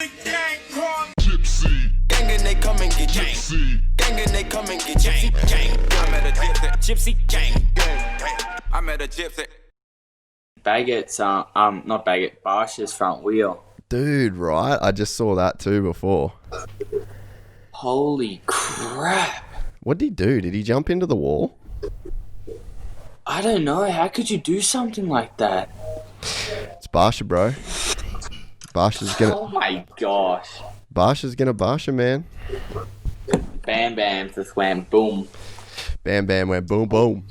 Gypsy. Gang and they come and get gypsy. Gang and they come and get gypsy. I met a gypsy. Gang. I met a gypsy. Baggett's not Baggett, Barsh's front wheel. Dude, right? I just saw that too before. Holy crap. What did he do? Did he jump into the wall? I don't know. How could you do something like that? It's Barsha, bro. Barsha's gonna... Oh my gosh. Barsha's gonna Barsha, man. Bam Bam just went boom. Bam Bam went boom boom.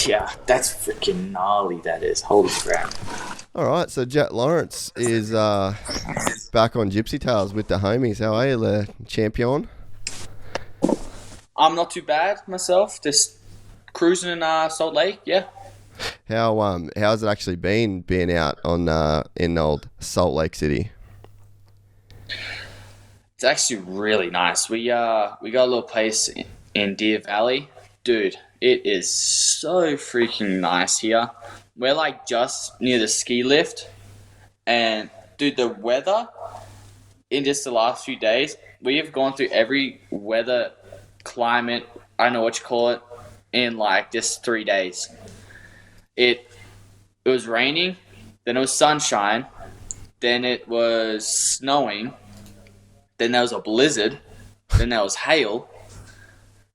Yeah, that's freaking gnarly, that is. Holy crap. Alright, so Jett Lawrence is back on Gypsy Tales with the homies. How are you, Le Champion? I'm not too bad myself. Just cruising in Salt Lake, yeah. How's it actually been being out on in old Salt Lake City? It's actually really nice. We got a little place in Deer Valley. Dude, it is so freaking nice here. We're like just near the ski lift. And dude, the weather in just the last few days, we have gone through every weather climate, I don't know what you call it, in like just 3 days. It was raining, then it was sunshine, then it was snowing, then there was a blizzard, then there was hail,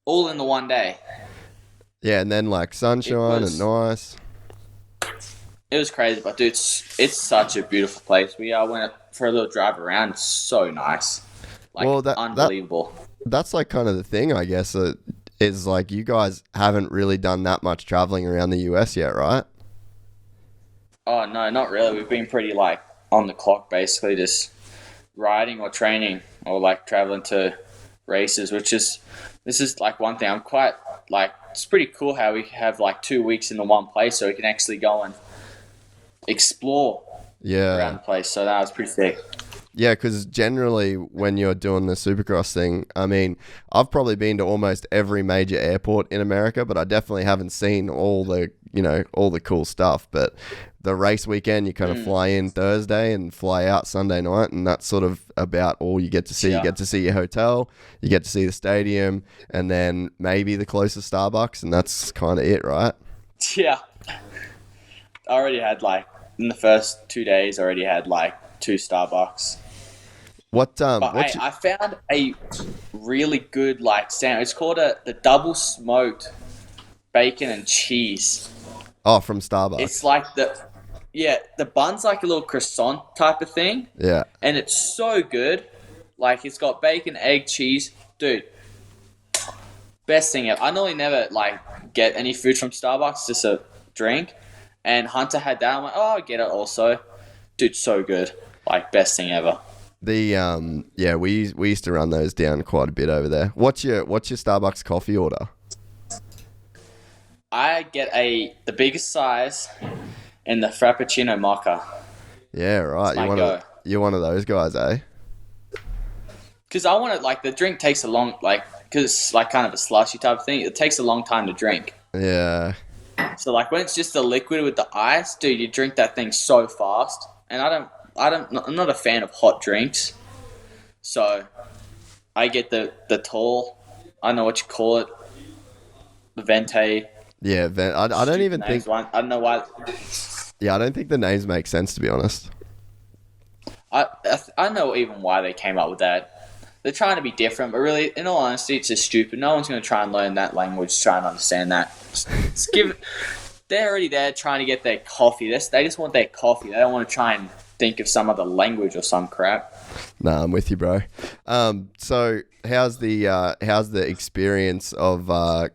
all in the one day. Yeah, and then like sunshine and nice. It was crazy, but dude, it's such a beautiful place. We went for a little drive around. It's so nice. Like, well, unbelievable. That's like kind of the thing, I guess, is like you guys haven't really done that much traveling around the US yet, right? Oh, no, not really. We've been pretty like on the clock, basically just riding or training or like traveling to races, this is like one thing I'm quite like, it's pretty cool how we have like 2 weeks in the one place so we can actually go and explore around the place. So that was pretty sick. Yeah, because generally when you're doing the Supercross thing, I mean, I've probably been to almost every major airport in America, but I definitely haven't seen all the cool stuff. But the race weekend, you kind of fly in Thursday and fly out Sunday night, and that's sort of about all you get to see. Yeah. You get to see your hotel, you get to see the stadium, and then maybe the closest Starbucks, and that's kind of it, right? Yeah. I already had in the first 2 days, I already had 2 Starbucks. I found a really good sandwich. It's called the double smoked bacon and cheese. Oh, from Starbucks. It's the bun's like a little croissant type of thing. Yeah. And it's so good. It's got bacon, egg, cheese. Dude, best thing ever. I normally never get any food from Starbucks, just a drink. And Hunter had that. I'm like, oh, I'll get it also. Dude, so good. Best thing ever. We used to run those down quite a bit over there. What's your Starbucks coffee order? I get the biggest size and the Frappuccino Mocha. Yeah, right. You're one of those guys, eh? Because I want it, the drink takes a long, because it's kind of a slushy type of thing, it takes a long time to drink. Yeah. So when it's just a liquid with the ice, dude, you drink that thing so fast. And I'm not a fan of hot drinks. So I get the tall, I don't know what you call it, the Venti. Yeah, I don't even think... I don't know why. Yeah, I don't think the names make sense, to be honest. I don't know even why they came up with that. They're trying to be different, but really, in all honesty, it's just stupid. No one's going to try and learn that language, try and understand that. They're already there trying to get their coffee. They just want their coffee. They don't want to try and think of some other language or some crap. Nah, I'm with you, bro. So how's the experience of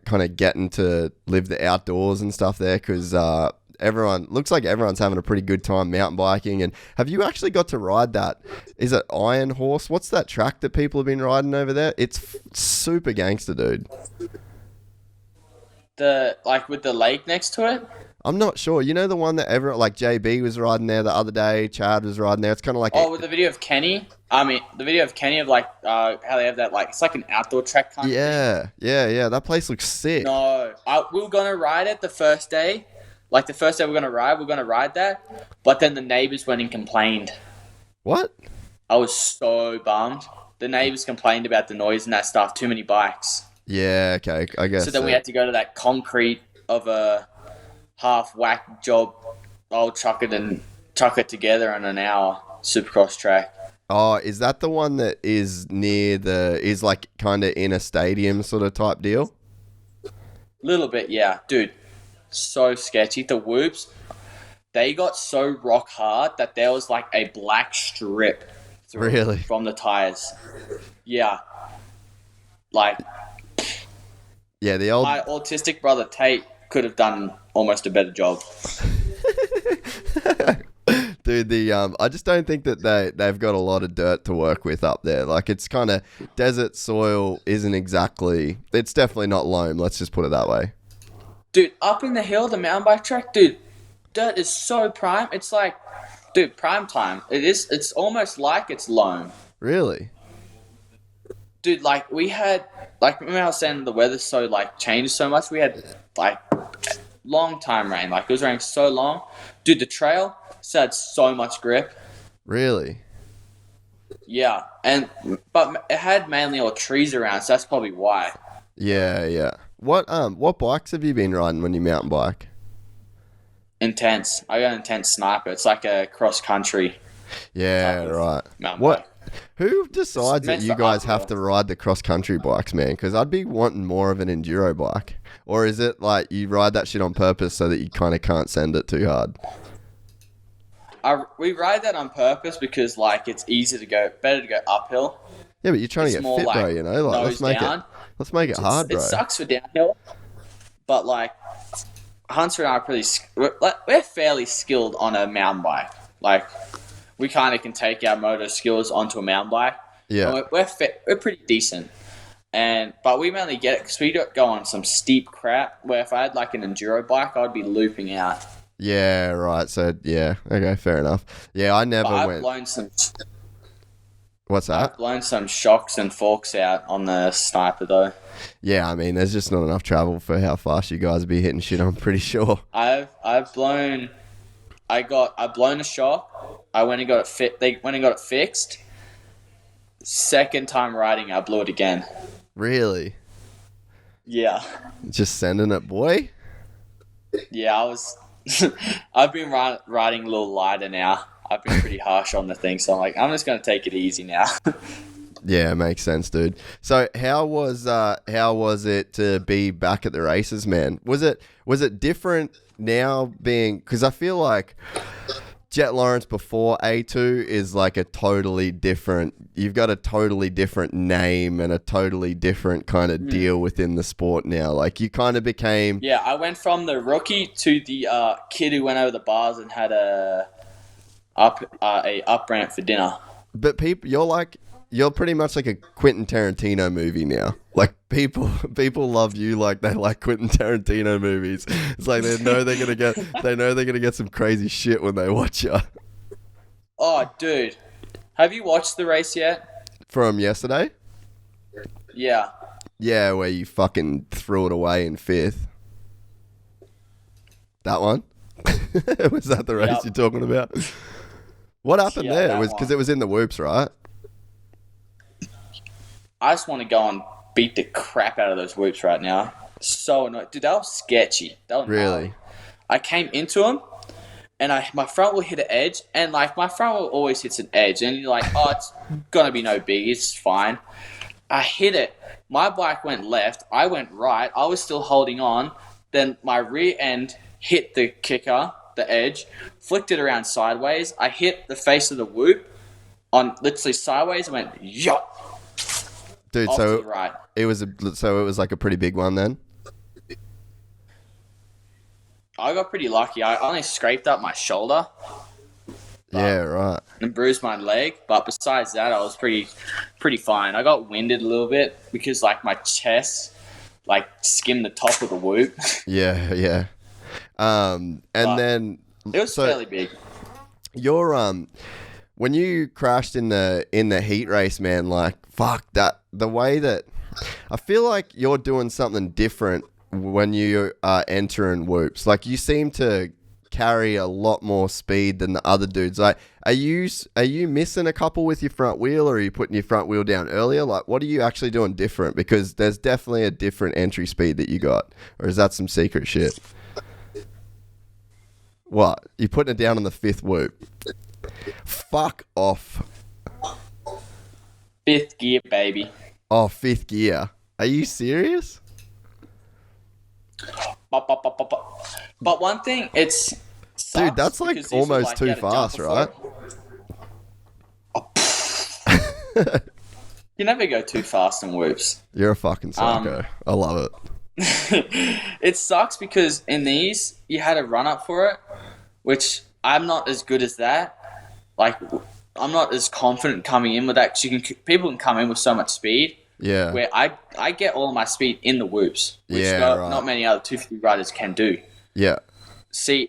kind of getting to live the outdoors and stuff there? Because looks like everyone's having a pretty good time mountain biking. And have you actually got to ride that? Is it Iron Horse? What's that track that people have been riding over there? It's super gangster, dude. With the lake next to it? I'm not sure. You know the one that everyone, JB was riding there the other day, Chad was riding there. It's kind of like... Oh, with the video of Kenny? The video of Kenny of how they have that, it's like an outdoor track kind of thing. Yeah. That place looks sick. No, we were going to ride it the first day. The first day we're going to ride that. But then the neighbors went and complained. What? I was so bummed. The neighbors complained about the noise and that stuff. Too many bikes. Yeah, okay, I guess. So then we had to go to that concrete of a half whack job. I'll chuck it together in an hour. Supercross track. Oh, is that the one that is is like kind of in a stadium sort of type deal? Little bit, yeah, dude. So sketchy. The whoops, they got so rock hard that there was like a black strip through Really? from the tires. Yeah, like Yeah, the old my autistic brother Tate could have done almost a better job. dude. I just don't think that they've got a lot of dirt to work with up there. Like it's kind of desert soil. Isn't exactly. It's definitely not loam. Let's just put it that way. Dude, up in the hill, the mountain bike track, dude, dirt is so prime. It's like, dude, prime time. It is. It's almost like it's loam. Really? Dude, like we had, like remember I was saying the weather so like changed so much. We had like long time rain. Like it was raining so long. Dude, the trail still had so much grip. Really? Yeah, but it had mainly all trees around, so that's probably why. Yeah, yeah. What bikes have you been riding when you mountain bike? Intense. I got an intense sniper. It's like a cross country. Yeah, right. Mountain What? bike. Who decides that It's you meant for guys uphill. have to ride the cross country bikes, man? Because I'd be wanting more of an enduro bike. Or is it like you ride that shit on purpose so that you kind of can't send it too hard? We ride that on purpose because like it's better to go uphill. Yeah, but you're trying It's to get more fit, bro. like You know, like nose down. let's make it hard, bro. It sucks for downhill, but like Hunter and I are we're fairly skilled on a mountain bike. Like we kind of can take our motor skills onto a mountain bike. Yeah. And we're pretty decent, but we mainly get it because we don't go on some steep crap. Where if I had like an enduro bike, I'd be looping out. Yeah, right. So yeah, okay, fair enough. Yeah, I never But I've went. What's that? blown some shocks and forks out on the sniper though. Yeah, I mean, there's just not enough travel for how fast you guys be hitting shit. I'm pretty sure. I've blown a shock. I went and got it fit. They went and got it fixed. Second time riding, I blew it again. Really? Yeah, Just sending it, boy. yeah. I was. I've been riding a little lighter now. I've been pretty harsh on the thing, so I'm like, I'm just gonna take it easy now. Yeah, makes sense, dude. So how was it to be back at the races, man? Was it different now being, because I feel like Jett Lawrence before A2 is like a totally different, you've got a totally different name and a totally different kind of deal within the sport now. Like you kind of became, Yeah, I went from the rookie to the kid who went over the bars and had a up ramp for dinner. but you're pretty much like a Quentin Tarantino movie now. Like people love you like they like Quentin Tarantino movies. It's like they know they're gonna get some crazy shit when they watch you. Oh, dude, have you watched the race yet? From yesterday? Yeah. Yeah, where you fucking threw it away in fifth. That one? Was that the race Yep. you're talking about? What happened Yeah, there? that It was because one. it was in the whoops, right? I just want to go and beat the crap out of those whoops right now. So annoying. Dude, that was sketchy. That was Really? gnarly. I came into them, and my front will hit an edge, and like my front will always hits an edge, and you're like, oh, it's gonna be no big, it's fine. I hit it. My bike went left. I went right. I was still holding on. Then my rear end hit the kicker, the edge, flicked it around sideways. I hit the face of the whoop on literally sideways. Went yup. Dude, Off to so the right. it was like a pretty big one then. I got pretty lucky. I only scraped up my shoulder Yeah, right. and bruised my leg, but besides that, I was pretty fine. I got winded a little bit because like my chest like skimmed the top of the whoop. Yeah, yeah. And But then It was so fairly big. your when you crashed in the heat race, man, like fuck that, the way that I feel like you're doing something different when you are entering whoops. Like you seem to carry a lot more speed than the other dudes. Like, are you missing a couple with your front wheel, or are you putting your front wheel down earlier? Like, what are you actually doing different? Because there's definitely a different entry speed that you got, or is that some secret shit? What? You putting it down on the 5th whoop? Fuck off. 5th gear, baby. Oh, 5th gear. Are you serious? But one thing, it's... Dude, that's like almost too fast, right? You never go too fast in whoops. You're a fucking psycho. I love it. It sucks because in these, you had a run up for it, which I'm not as good as that. Like, I'm not as confident coming in with that because people can come in with so much speed. Yeah. Where I get all of my speed in the whoops, which right. not many other 250 riders can do. Yeah. See,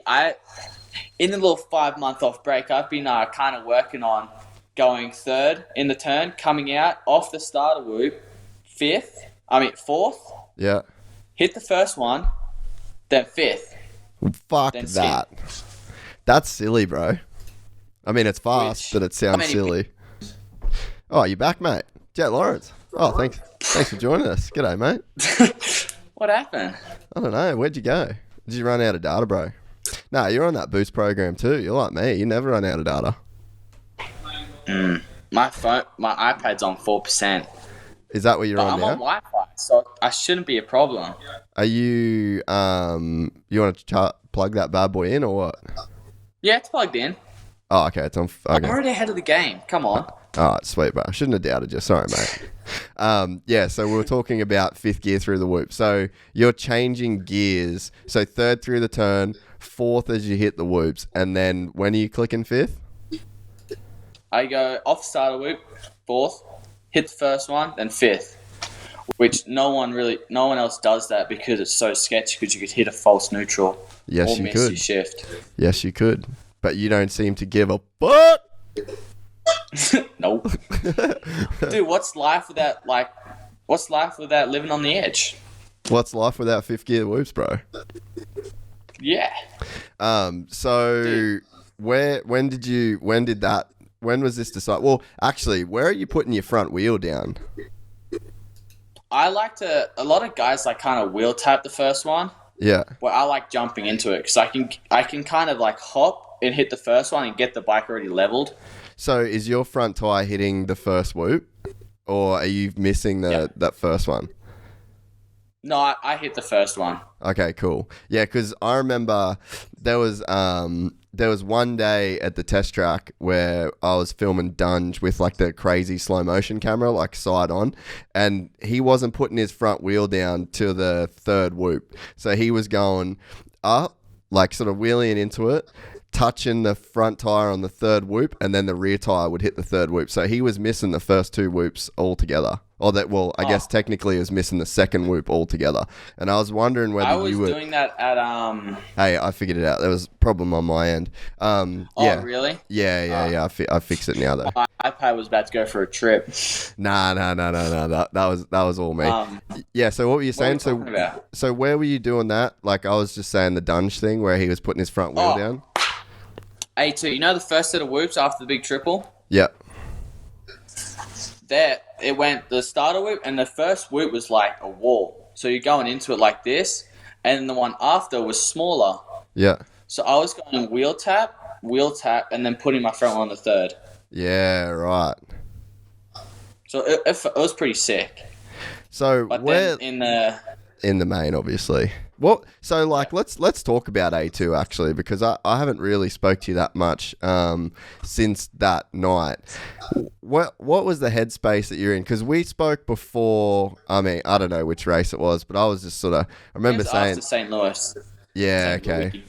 in the little 5-month off break, I've been kind of working on going 3rd in the turn, coming out off the starter whoop, 4th. Yeah. Hit the first one, then 5th. Fuck then that. That's silly, bro. I mean, it's fast, but it sounds silly. Oh, you back, mate? Jett Lawrence. Oh, thanks for joining us. G'day, mate. What happened? I don't know. Where'd you go? Did you run out of data, bro? Nah, you're on that boost program too. You're like me. You never run out of data. My iPad's on 4%. Is that what you're on now? I'm on Wi-Fi, so I shouldn't be a problem. Are you you want to plug that bad boy in or what? Yeah, it's plugged in. Oh, okay. It's on. Okay. I'm already ahead of the game. Come on. All right, sweet, bro. I shouldn't have doubted you. Sorry, mate. Yeah, so we were talking about 5th gear through the whoop. So you're changing gears. So 3rd through the turn, 4th as you hit the whoops, and then when are you clicking 5th? I go off the starter whoop, 4th, hit the first one, then 5th. Which no one else does that because it's so sketchy because you could hit a false neutral. Yes, or you miss could. your shift. Yes, you could. But you don't seem to give a fuck. Nope. Dude, what's life without living on the edge? What's life without 5th gear whoops, bro? Yeah. So Dude. when was this decided? Well, actually, where are you putting your front wheel down? A lot of guys like kind of wheel tap the first one. Yeah. Well, I like jumping into it because I can kind of like hop and hit the first one and get the bike already leveled. So is your front tire hitting the first whoop, or are you missing that first one? No, I hit the first one. Okay, cool. Yeah, because I remember there was one day at the test track where I was filming Dunge with like the crazy slow motion camera, like side on, and he wasn't putting his front wheel down to the 3rd whoop. So he was going up, like sort of wheeling into it, touching the front tire on the 3rd whoop, and then the rear tire would hit the 3rd whoop. So he was missing the first 2 whoops altogether. I guess technically he was missing the 2nd whoop altogether. And I was wondering whether you were... I was doing that at... Hey, I figured it out. There was a problem on my end. Yeah. Oh, really? Yeah. I fixed it now, though. My iPad was about to go for a trip. Nah. That was all me. Yeah, so what were you saying? What were we talking about? So where were you doing that? Like, I was just saying the Dunge thing where he was putting his front wheel down. A2, you know the first set of whoops after the big triple? Yeah. There, it went the starter whoop, and the first whoop was like a wall. So you're going into it like this, and the one after was smaller. Yeah. So I was going wheel tap, and then putting my front one on the 3rd. Yeah, right. So it was pretty sick. So but where then in the main, obviously. Well, so like let's talk about A2 actually, because I haven't really spoke to you that much since that night. What was the headspace that you're in? Because we spoke before. I mean, I don't know which race it was, but I was just sort of. I remember saying after St. Louis. Yeah. St. Okay.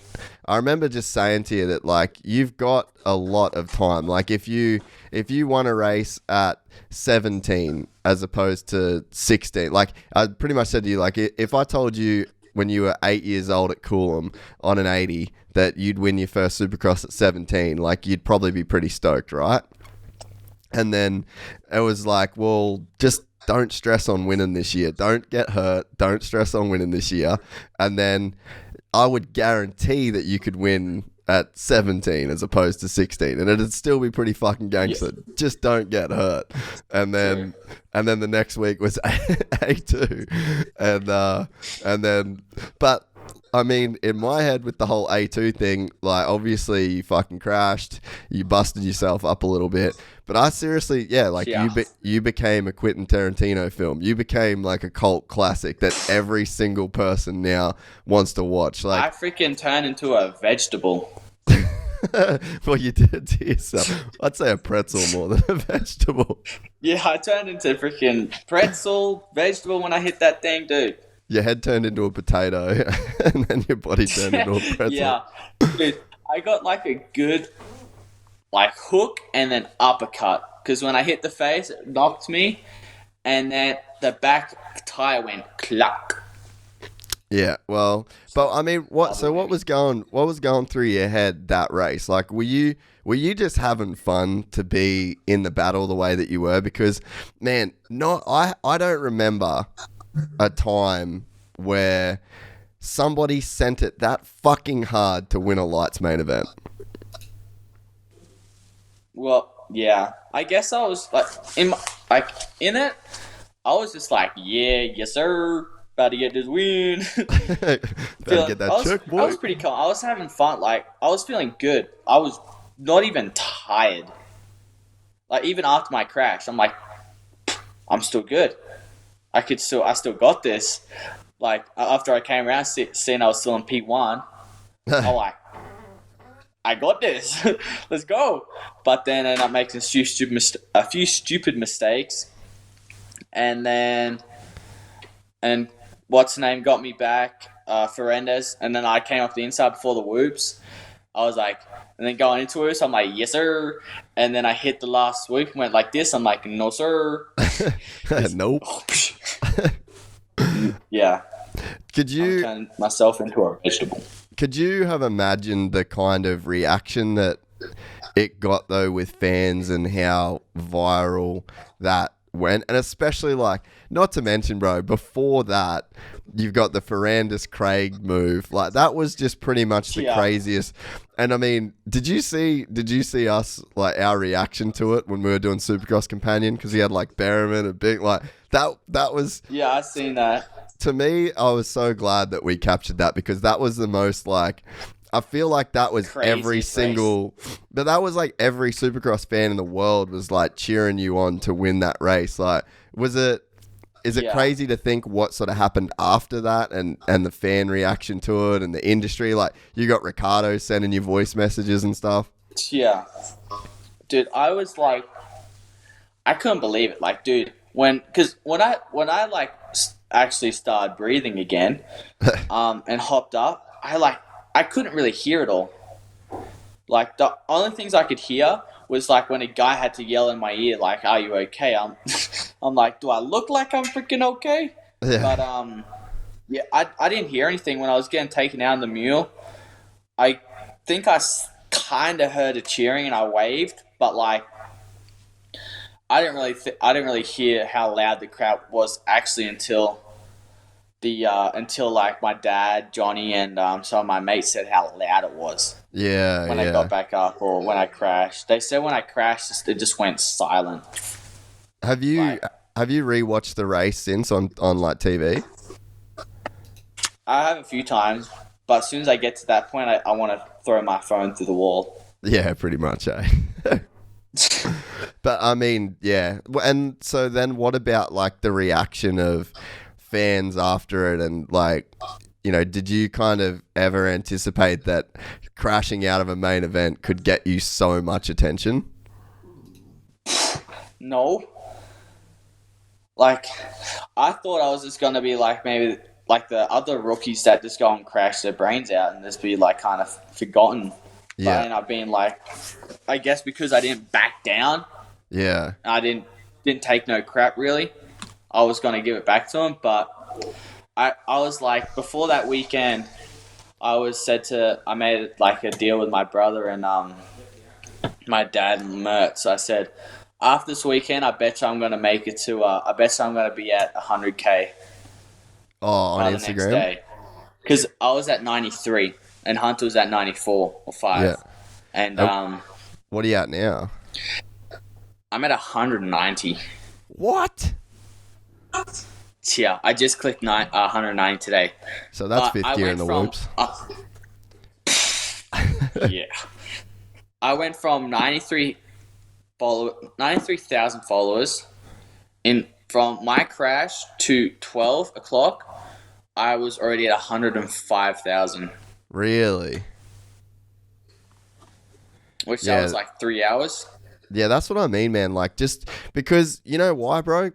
I remember just saying to you that like you've got a lot of time. Like if you won a race at 17 as opposed to 16, like I pretty much said to you, like if I told you when you were 8 years old at Coolum on an 80 that you'd win your first Supercross at 17, like you'd probably be pretty stoked, right? And then it was like, well, just don't stress on winning this year. Don't get hurt. Don't stress on winning this year. And then I would guarantee that you could win at 17 as opposed to 16, and it'd still be pretty fucking gangster. Yeah. Just don't get hurt. And then the next week was A2, and then but. I mean, in my head with the whole A2 thing, like, obviously you fucking crashed, you busted yourself up a little bit, but I seriously, you became a Quentin Tarantino film. You became like a cult classic that every single person now wants to watch. Like, I freaking turned into a vegetable. Well, you did it to yourself. I'd say a pretzel more than a vegetable. Yeah, I turned into freaking pretzel, vegetable when I hit that thing, dude. Your head turned into a potato, and then your body turned into a pretzel. Yeah, dude, I got like a good hook and then uppercut. Because when I hit the face, it knocked me, and then the back tire went cluck. Yeah, well, but I mean, what was going through your head that race? Like, were you just having fun to be in the battle the way that you were? Because, man, I don't remember a time where somebody sent it that fucking hard to win a lights main event. Well, yeah, I guess I was in it. I was just like, yeah, yes sir, about to get this win. Better get that check, boy. I was pretty calm. I was having fun. Like, I was feeling good. I was not even tired. Like, even after my crash, I'm like, I'm still good. I still got this. Like, after I came around, seeing I was still in P1, I'm like, I got this. Let's go. But then I ended up making a few stupid mistakes. And what's name got me back, Ferendez. And then I came off the inside before the whoops. I was like, and then going into it, so I'm like, yes, sir. And then I hit the last swoop and went like this. I'm like, no, sir. Nope. Yeah. Could you turn myself into a vegetable? Could you have imagined the kind of reaction that it got, though, with fans and how viral that went? And especially, like, not to mention, bro, before that, you've got the Ferrandis Craig move. Like, that was just pretty much the craziest. And I mean, did you see us, like, our reaction to it when we were doing Supercross Companion? Because he had, like, Berriman and big, like, that was... Yeah, I seen that. To me, I was so glad that we captured that, because that was the most, like... I feel like that was every single... But that was, like, every Supercross fan in the world was, like, cheering you on to win that race. Like, is it crazy to think what sort of happened after that and the fan reaction to it and the industry? Like, you got Ricardo sending you voice messages and stuff. Yeah. Dude, I was like... I couldn't believe it. Like, dude, when I like, actually started breathing again and hopped up, I couldn't really hear it all. Like, the only things I could hear was, like, when a guy had to yell in my ear, like, are you okay? I'm like, do I look like I'm freaking okay? Yeah. But, yeah, I didn't hear anything when I was getting taken out in the mule. I think I kind of heard a cheering and I waved, but, like, I didn't really hear how loud the crowd was actually until like my dad, Johnny, and some of my mates said how loud it was. Yeah, when I got back up or when I crashed. They said when I crashed, it just went silent. Have you rewatched the race since on like TV? I have a few times, but as soon as I get to that point, I want to throw my phone through the wall. Yeah, pretty much, eh? But I mean, yeah. And so then what about like the reaction of fans after it, and like, you know, did you kind of ever anticipate that crashing out of a main event could get you so much attention? No. Like, I thought I was just going to be like maybe like the other rookies that just go and crash their brains out and just be like kind of forgotten. Yeah. But I ended up being like, I guess because I didn't back down. Yeah. I didn't take no crap really. I was going to give it back to him, but I was like, before that weekend, I made like a deal with my brother and my dad and Mert. So I said, after this weekend, I bet you I'm going to make it to, I bet you I'm going to be at 100K. Oh, on Instagram? The next day. because I was at 93 and Hunter was at 94 or 5. Yeah. And What are you at now? I'm at 190. What? Yeah, I just clicked 190 today. So that's But fifth gear in the whoops. Yeah. I went from 93,000 followers from my crash to 12 o'clock. I was already at 105,000. Really? Which that was like 3 hours. Yeah, that's what I mean, man. Like, just because, you know why, bro?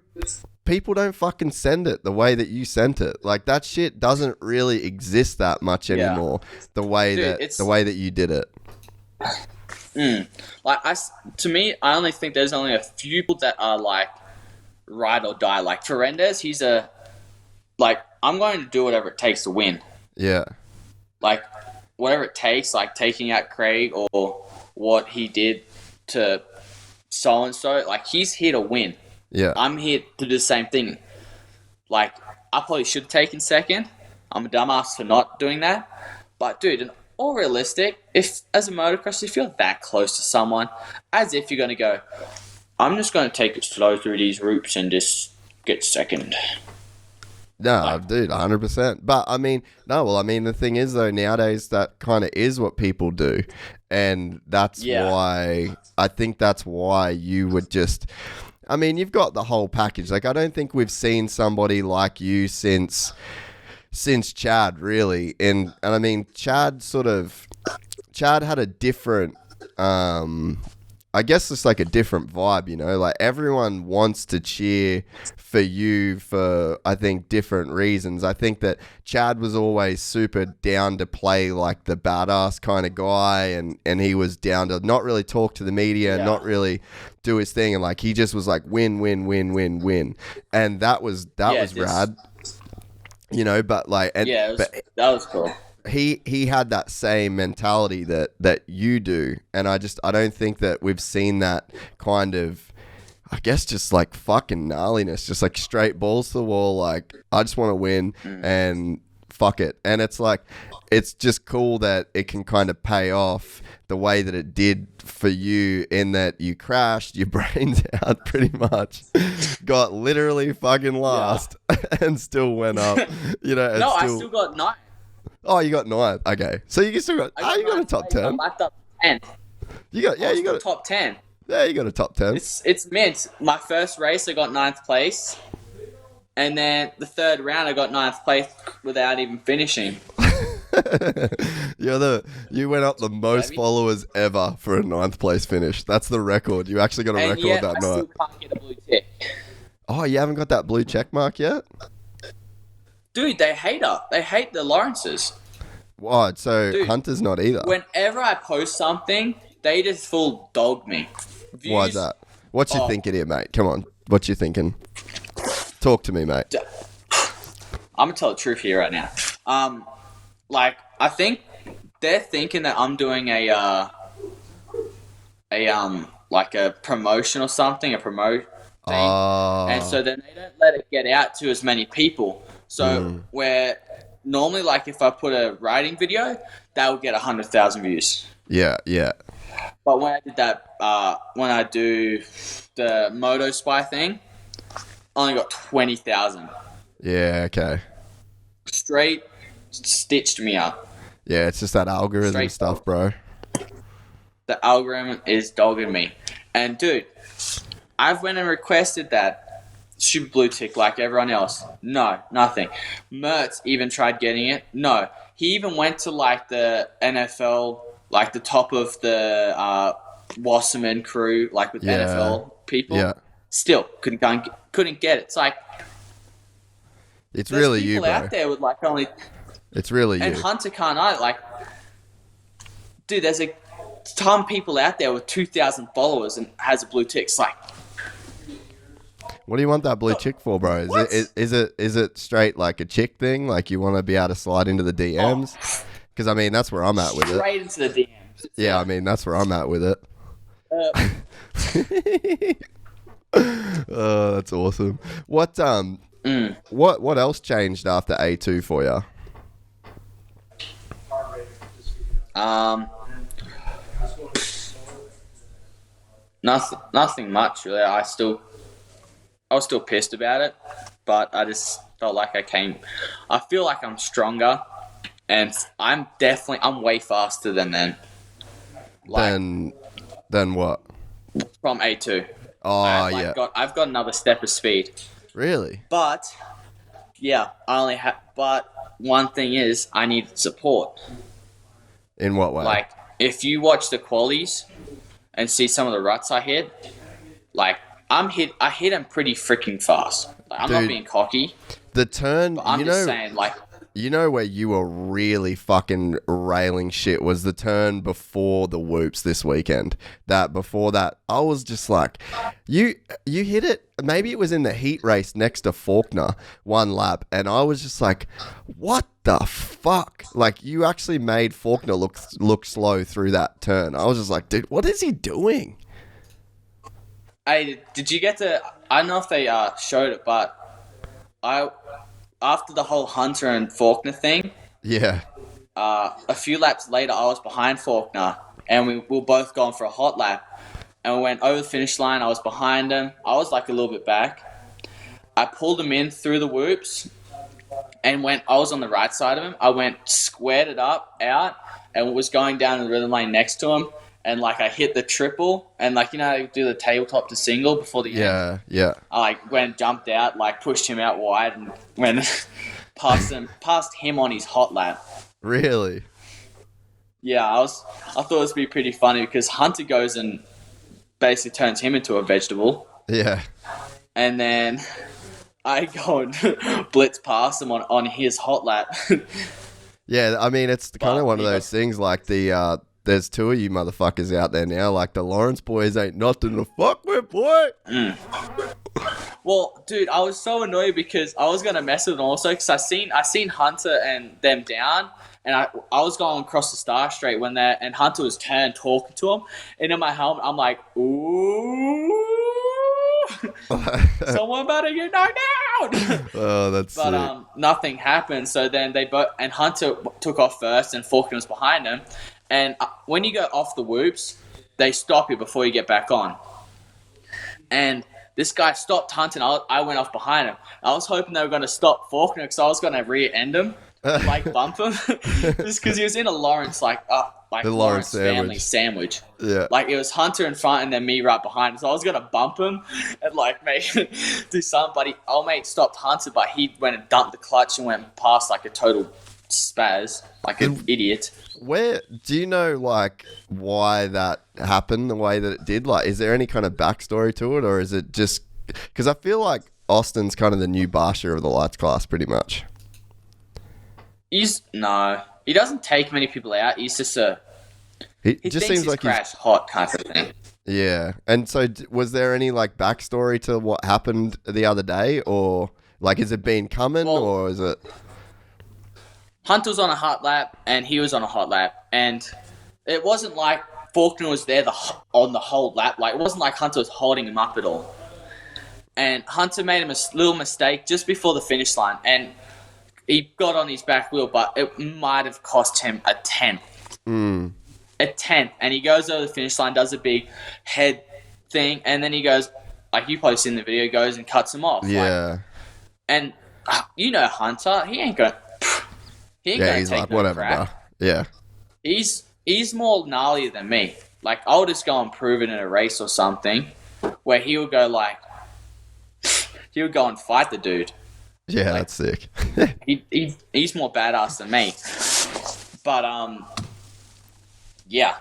People don't fucking send it the way that you sent it. Like, that shit doesn't really exist that much anymore. The way that you did it. To me, I only think there's only a few people that are like ride or die. Like Ferendez, he's I'm going to do whatever it takes to win. Yeah. Like whatever it takes, like taking out Craig or what he did to so and so. Like he's here to win. Yeah. I'm here to do the same thing. Like I probably should have taken second. I'm a dumbass for not doing that. But dude, in all realistic, if as a motocrosser, if you're that close to someone, as if you're going to go, I'm just going to take it slow through these routes and just get second. No, dude, 100%. But, I mean, the thing is, though, nowadays, that kind of is what people do. And that's why, I think that's why you would just, I mean, you've got the whole package. Like, I don't think we've seen somebody like you since Chad, really. And I mean, Chad had a different, I guess it's like a different vibe, you know, like everyone wants to cheer for you for, I think, different reasons. I think that Chad was always super down to play like the badass kind of guy, and he was down to not really talk to the media, not really do his thing, and like he just was like win, and that was rad, you know. But like, that was cool. He had that same mentality that you do, and I don't think that we've seen that kind of, I guess, just like fucking gnarliness, just like straight balls to the wall, like I just want to win and fuck it. And it's like, it's just cool that it can kind of pay off the way that it did for you, in that you crashed your brains out pretty much, got literally fucking last and still went up, you know. No, I still got 9. Oh, you got 9th. Okay, so you still got. You got a top 10. I lapped up 10. You got a top 10. Yeah, you got a top 10. It's mint. My first race, I got 9th place, and then the third round, I got 9th place without even finishing. You went up the most followers ever for a 9th place finish. That's the record. You actually got a record that night. I still can't get a blue tick. Oh, you haven't got that blue check mark yet? Dude, they hate her. They hate the Lawrences. What? So dude, Hunter's not either. Whenever I post something, they just full dog me. Views, why is that? What you thinking here, mate? Come on. What you thinking? Talk to me, mate. I'm gonna tell the truth here right now. Like I think they're thinking that I'm doing like a promotion or something, a promote thing, and so then they don't let it get out to as many people. So where normally, like if I put a riding video, that would get 100,000 views. Yeah. But when I did that, when I do the Moto Spy thing, I only got 20,000. Yeah. Okay. Straight stitched me up. Yeah, it's just that algorithm stuff, bro. The algorithm is dogging me, and dude, I've went and requested that super blue tick like everyone else. No, nothing. Mertz even tried getting it. No. He even went to like the NFL, like the top of the Wasserman crew, like with NFL people. Yeah. Still couldn't get it. It's like it's really you, bro. People out there with like only. It's really you. And Hunter can't either. Like, dude, there's a ton of people out there with 2,000 followers and has a blue tick. It's like. What do you want that blue chick for, bro? Is it straight like a chick thing? Like you want to be able to slide into the DMs? Because I mean that's where I'm at with it. Straight into the DMs. Yeah, I mean that's where I'm at with it. Oh, that's awesome. What else changed after A2 for you? Um, nothing much really. I was still pissed about it, but I just felt like I feel like I'm stronger, and I'm way faster than them. Then what? From A2. Oh, I've got another step of speed. Really? But yeah, but one thing is I need support. In what way? Like if you watch the qualies and see some of the ruts I hit, like I hit them pretty freaking fast. Like, I'm not being cocky. The turn, but I'm just saying, like, you know where you were really fucking railing shit was the turn before the whoops this weekend. Before that, I was just like, you hit it. Maybe it was in the heat race next to Faulkner, one lap, and I was just like, what the fuck? Like, you actually made Faulkner look slow through that turn. I was just like, dude, what is he doing? Hey, did you get to? I don't know if they showed it, but after the whole Hunter and Faulkner thing, yeah, a few laps later, I was behind Faulkner, and we were both going for a hot lap, and we went over the finish line. I was behind him. I was like a little bit back. I pulled him in through the whoops, and I was on the right side of him. I squared it out, and was going down the rhythm lane next to him. And, like, I hit the triple, and, like, you know, I do the tabletop to single before the end. Yeah. I, like, went, jumped out, like, pushed him out wide, and went past him on his hot lap. Really? Yeah, I thought it would be pretty funny because Hunter goes and basically turns him into a vegetable. Yeah. And then I go and blitz past him on his hot lap. Yeah, I mean, it's kind of one of those things like there's two of you motherfuckers out there now. Like, the Lawrence boys ain't nothing to fuck with, boy. Well, dude, I was so annoyed because I was gonna mess with them also because I seen Hunter and them down, and I was going across the Star Straight and Hunter was talking to him, and in my helmet I'm like, ooh, someone better get knocked out. Oh, that's sick. But nothing happened. So then and Hunter took off first, and Faulkner was behind him. And when you go off the whoops, they stop you before you get back on. And this guy stopped Hunter, and I went off behind him. I was hoping they were going to stop Faulkner because I was going to rear end him, like bump him, just because he was in a Lawrence the Lawrence family sandwich. Yeah, like it was Hunter in front and then me right behind him. So I was going to bump him and like do something. But old mate stopped Hunter, but he went and dumped the clutch and went past like a total spaz, like an idiot. Where do you know, like, why that happened the way that it did? Like, is there any kind of backstory to it, or is it just because I feel like Austin's kind of the new Barsha of the lights class, pretty much? He doesn't take many people out. He's just he just seems like he's hot kind of thing. Yeah, and so was there any like backstory to what happened the other day, or like, has it been coming, or is it? Hunter was on a hot lap, and he was on a hot lap, and it wasn't like Faulkner was there on the whole lap. Like, it wasn't like Hunter was holding him up at all. And Hunter made a little mistake just before the finish line, and he got on his back wheel, but it might have cost him a tenth. A tenth. And he goes over the finish line, does a big head thing, and then he goes, like you probably seen the video, goes and cuts him off. Yeah. And you know Hunter, he ain't going to... He's like, whatever, bro. Yeah. He's more gnarlier than me. Like, I'll just go and prove it in a race or something where he would go like, he would go and fight the dude. Yeah, like, that's sick. he's more badass than me. But, yeah.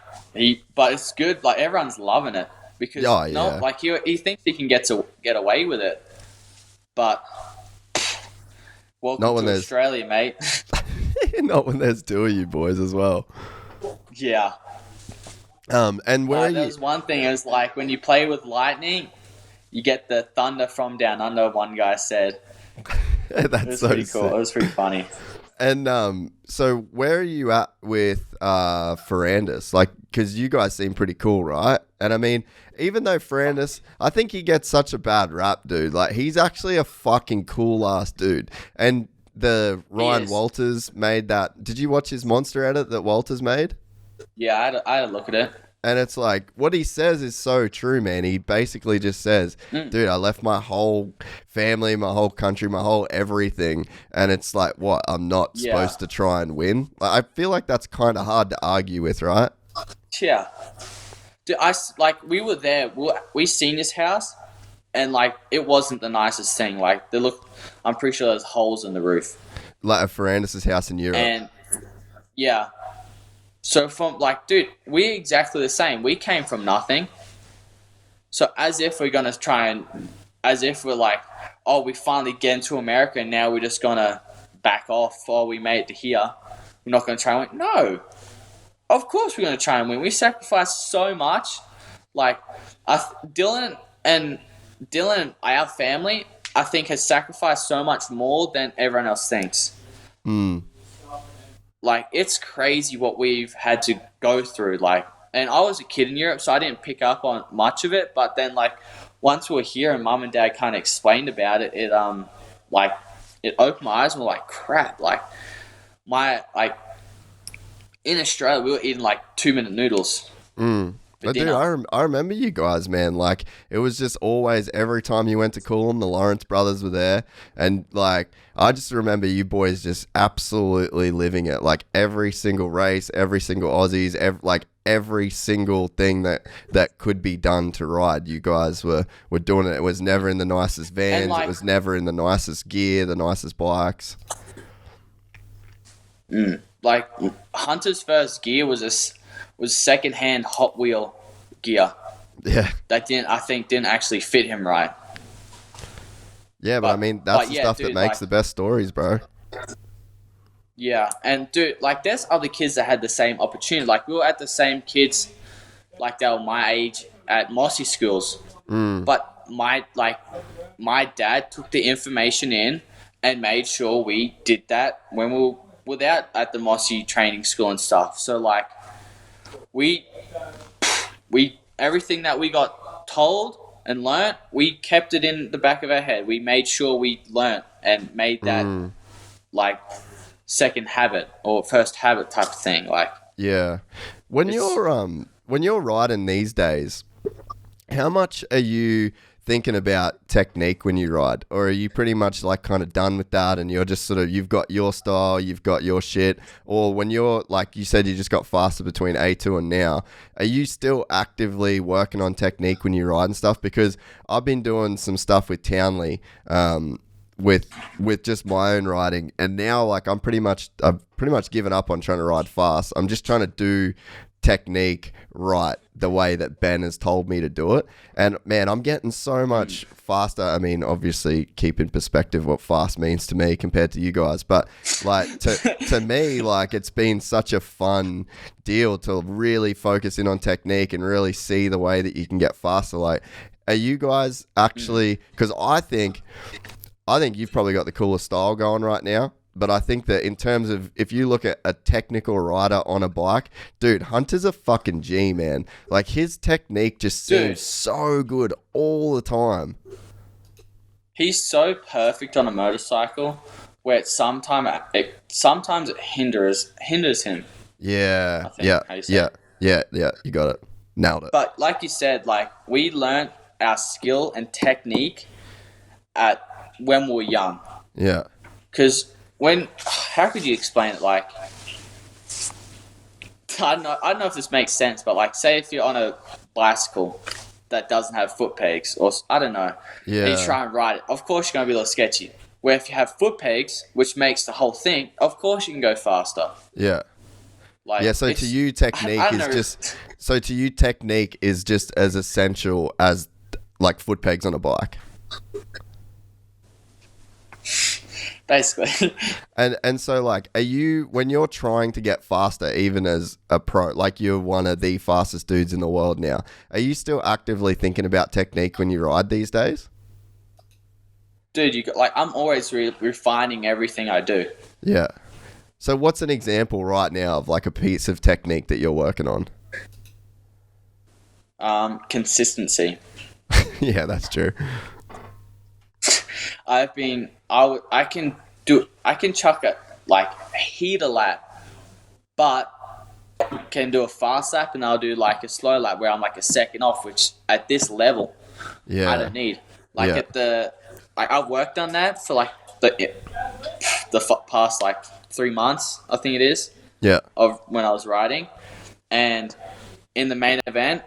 But it's good. Like, everyone's loving it because he thinks he can get away with it. But, welcome to Australia, mate. Not when there's two of you boys as well. Yeah. And where are you? There's one thing. It was like when you play with lightning, you get the thunder from down under. One guy said. That's it was so pretty sick. cool. It was pretty funny. And so where are you at with Ferrandis? Like, because you guys seem pretty cool, right? And I mean, even though Ferrandis, I think he gets such a bad rap, dude. Like, he's actually a fucking cool ass dude. And the Ryan Walters made that. Did you watch his monster edit that Walters made? Yeah, I had a look at it. And it's like, what he says is so true, man. He basically just says, dude, I left my whole family, my whole country, my whole everything. And it's like, what? I'm not supposed to try and win? Like, I feel like that's kind of hard to argue with, right? Yeah. Dude, we were there. We seen his house, and, like, it wasn't the nicest thing. Like, I'm pretty sure there's holes in the roof. Like a Ferrandis' house in Europe. And, yeah. So from, like, dude, we're exactly the same. We came from nothing. So as if we're like, oh, we finally get into America and now we're just going to back off. Oh, we made it to here. We're not going to try and win. No. Of course we're going to try and win. We sacrificed so much. Like, Dylan and our family, I think, has sacrificed so much more than everyone else thinks. Like, it's crazy what we've had to go through. Like, and I was a kid in Europe, so I didn't pick up on much of it. But then, like, once we were here and Mum and Dad kind of explained about it, it opened my eyes and we're like, crap. Like, in Australia, we were eating, like, 2-minute noodles. But dude, I remember you guys, man. Like, it was just always, every time you went to Coolum, the Lawrence brothers were there. And, like, I just remember you boys just absolutely living it. Like, every single race, every single Aussies, every single thing that could be done to ride, you guys were doing it. It was never in the nicest vans. It was never in the nicest gear, the nicest bikes. Like, Hunter's first gear was secondhand Hot Wheel gear. Yeah. That didn't actually fit him right. Yeah, but I mean, that's the stuff that makes the best stories, bro. Yeah, and dude, like, there's other kids that had the same opportunity. Like, we were at the same kids, like, they were my age at Mossy schools. But my dad took the information in and made sure we did that when we were out at the Mossy training school and stuff. So, like, we everything that we got told and learnt, we kept it in the back of our head. We made sure we learnt and made that like second habit or first habit type of thing. Like, yeah, when you're riding these days, how much are you thinking about technique when you ride, or are you pretty much like kind of done with that and you're just sort of, you've got your style, you've got your shit? Or when you're, like you said, you just got faster between A2 and now, are you still actively working on technique when you ride and stuff? Because I've been doing some stuff with Townley with just my own riding, and now, like, I've pretty much given up on trying to ride fast. I'm just trying to do technique right the way that Ben has told me to do it, and man, I'm getting so much faster. I mean, obviously keep in perspective what fast means to me compared to you guys, but like to me, like, it's been such a fun deal to really focus in on technique and really see the way that you can get faster. Like, are you guys actually, because I think you've probably got the coolest style going right now. But I think that in terms of, if you look at a technical rider on a bike, dude, Hunter's a fucking G, man. Like, his technique just seems so good all the time. He's so perfect on a motorcycle where sometimes it hinders him. Yeah, yeah, you got it. Nailed it. But like you said, like, we learned our skill and technique when we were young. Yeah. Because how could you explain it? Like, I don't know if this makes sense, but, like, say if you're on a bicycle that doesn't have foot pegs, or I don't know, and you try and ride it, of course you're going to be a little sketchy. Where if you have foot pegs, which makes the whole thing, of course you can go faster. Yeah. Like, yeah, so to you, technique is just as essential as, like, foot pegs on a bike. Basically. And so, like, are you, when you're trying to get faster, even as a pro, like, you're one of the fastest dudes in the world now, are you still actively thinking about technique when you ride these days? Dude, I'm always refining everything I do. Yeah. So what's an example right now of, like, a piece of technique that you're working on? Consistency. Yeah, that's true. I can chuck it, like, heat a lap, but can do a fast lap and I'll do like a slow lap where I'm like a second off, which at this level, I don't need. Like I've worked on that for like the past like 3 months, I think it is. Yeah. Of when I was riding, and in the main event,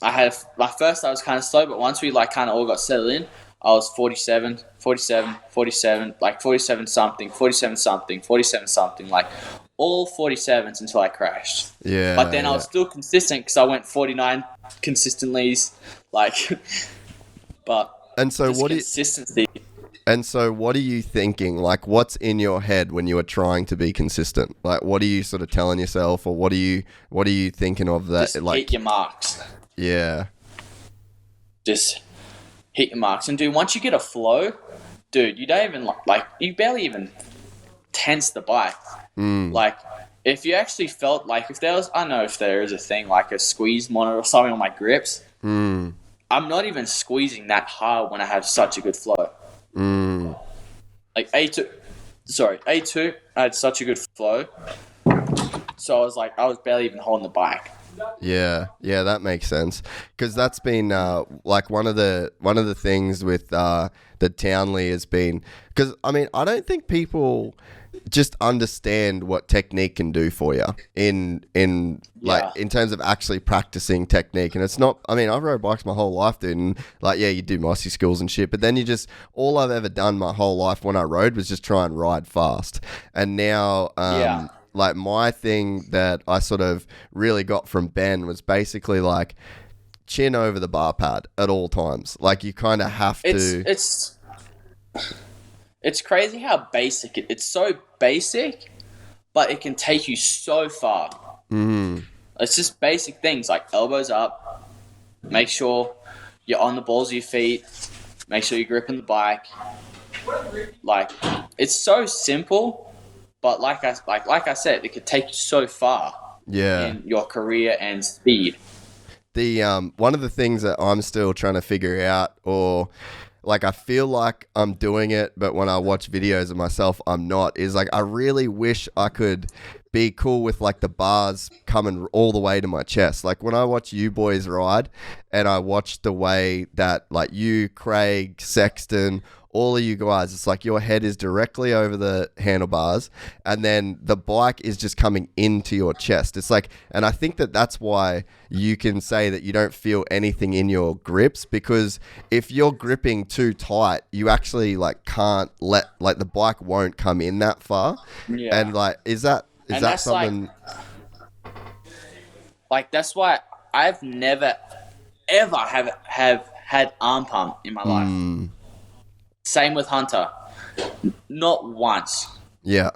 I was kind of slow, but once we like kind of all got settled in, I was 47, like 47 something, like all 47s until I crashed. Yeah. But then I was still consistent because I went 49 consistently, like. But and so consistency. And so what are you thinking? Like, what's in your head when you are trying to be consistent? Like, what are you sort of telling yourself, or what are you thinking of that? Just like, hit your marks. Yeah. Just hit your marks. And dude, once you get a flow, dude, you don't even you barely even tense the bike. Like, if you actually felt like if there was, I don't know if there is a thing like a squeeze monitor or something on my grips. I'm not even squeezing that hard when I have such a good flow. Like A2, I had such a good flow. So I was barely even holding the bike. Yeah, that makes sense. Because that's been like one of the things with the Townley has been. Because I mean, I don't think people just understand what technique can do for you in terms of actually practicing technique. And it's not, I mean, I've rode bikes my whole life, dude, and like, yeah, you do Aussie skills and shit, but then all I've ever done my whole life when I rode was just try and ride fast. And now, like my thing that I sort of really got from Ben was basically like chin over the bar pad at all times. Like you kind of have to. It's crazy how basic it's so basic, but it can take you so far. It's just basic things like elbows up, make sure you're on the balls of your feet, make sure you're gripping the bike. Like, it's so simple, but like I said, it could take you so far in your career and speed. The one of the things that I'm still trying to figure out, or like I feel like I'm doing it, but when I watch videos of myself, I'm not, is like I really wish I could be cool with like the bars coming all the way to my chest. Like when I watch you boys ride and I watch the way that like you, Craig, Sexton, all of you guys, it's like your head is directly over the handlebars and then the bike is just coming into your chest. It's like, and I think that that's why you can say that you don't feel anything in your grips, because if you're gripping too tight, you actually like can't let, like the bike won't come in that far. Yeah. And like, is that something? Like that's why I've never, ever have had arm pump in my life. Same with Hunter. Not once. Yeah.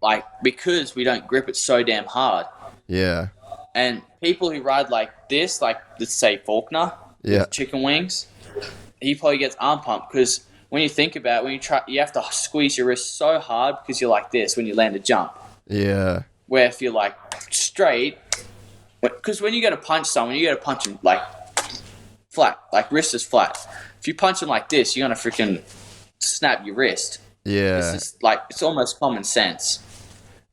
Like, because we don't grip it so damn hard. Yeah. And people who ride like this, like, let's say Faulkner, with chicken wings, he probably gets arm pump because when you think about it, you have to squeeze your wrist so hard because you're like this when you land a jump. Yeah. Where if you're like straight, because when you go to punch someone, you got to punch them like flat, like wrist is flat. If you punch them like this, you're going to freaking snap your wrist. Yeah. It's just like, it's almost common sense.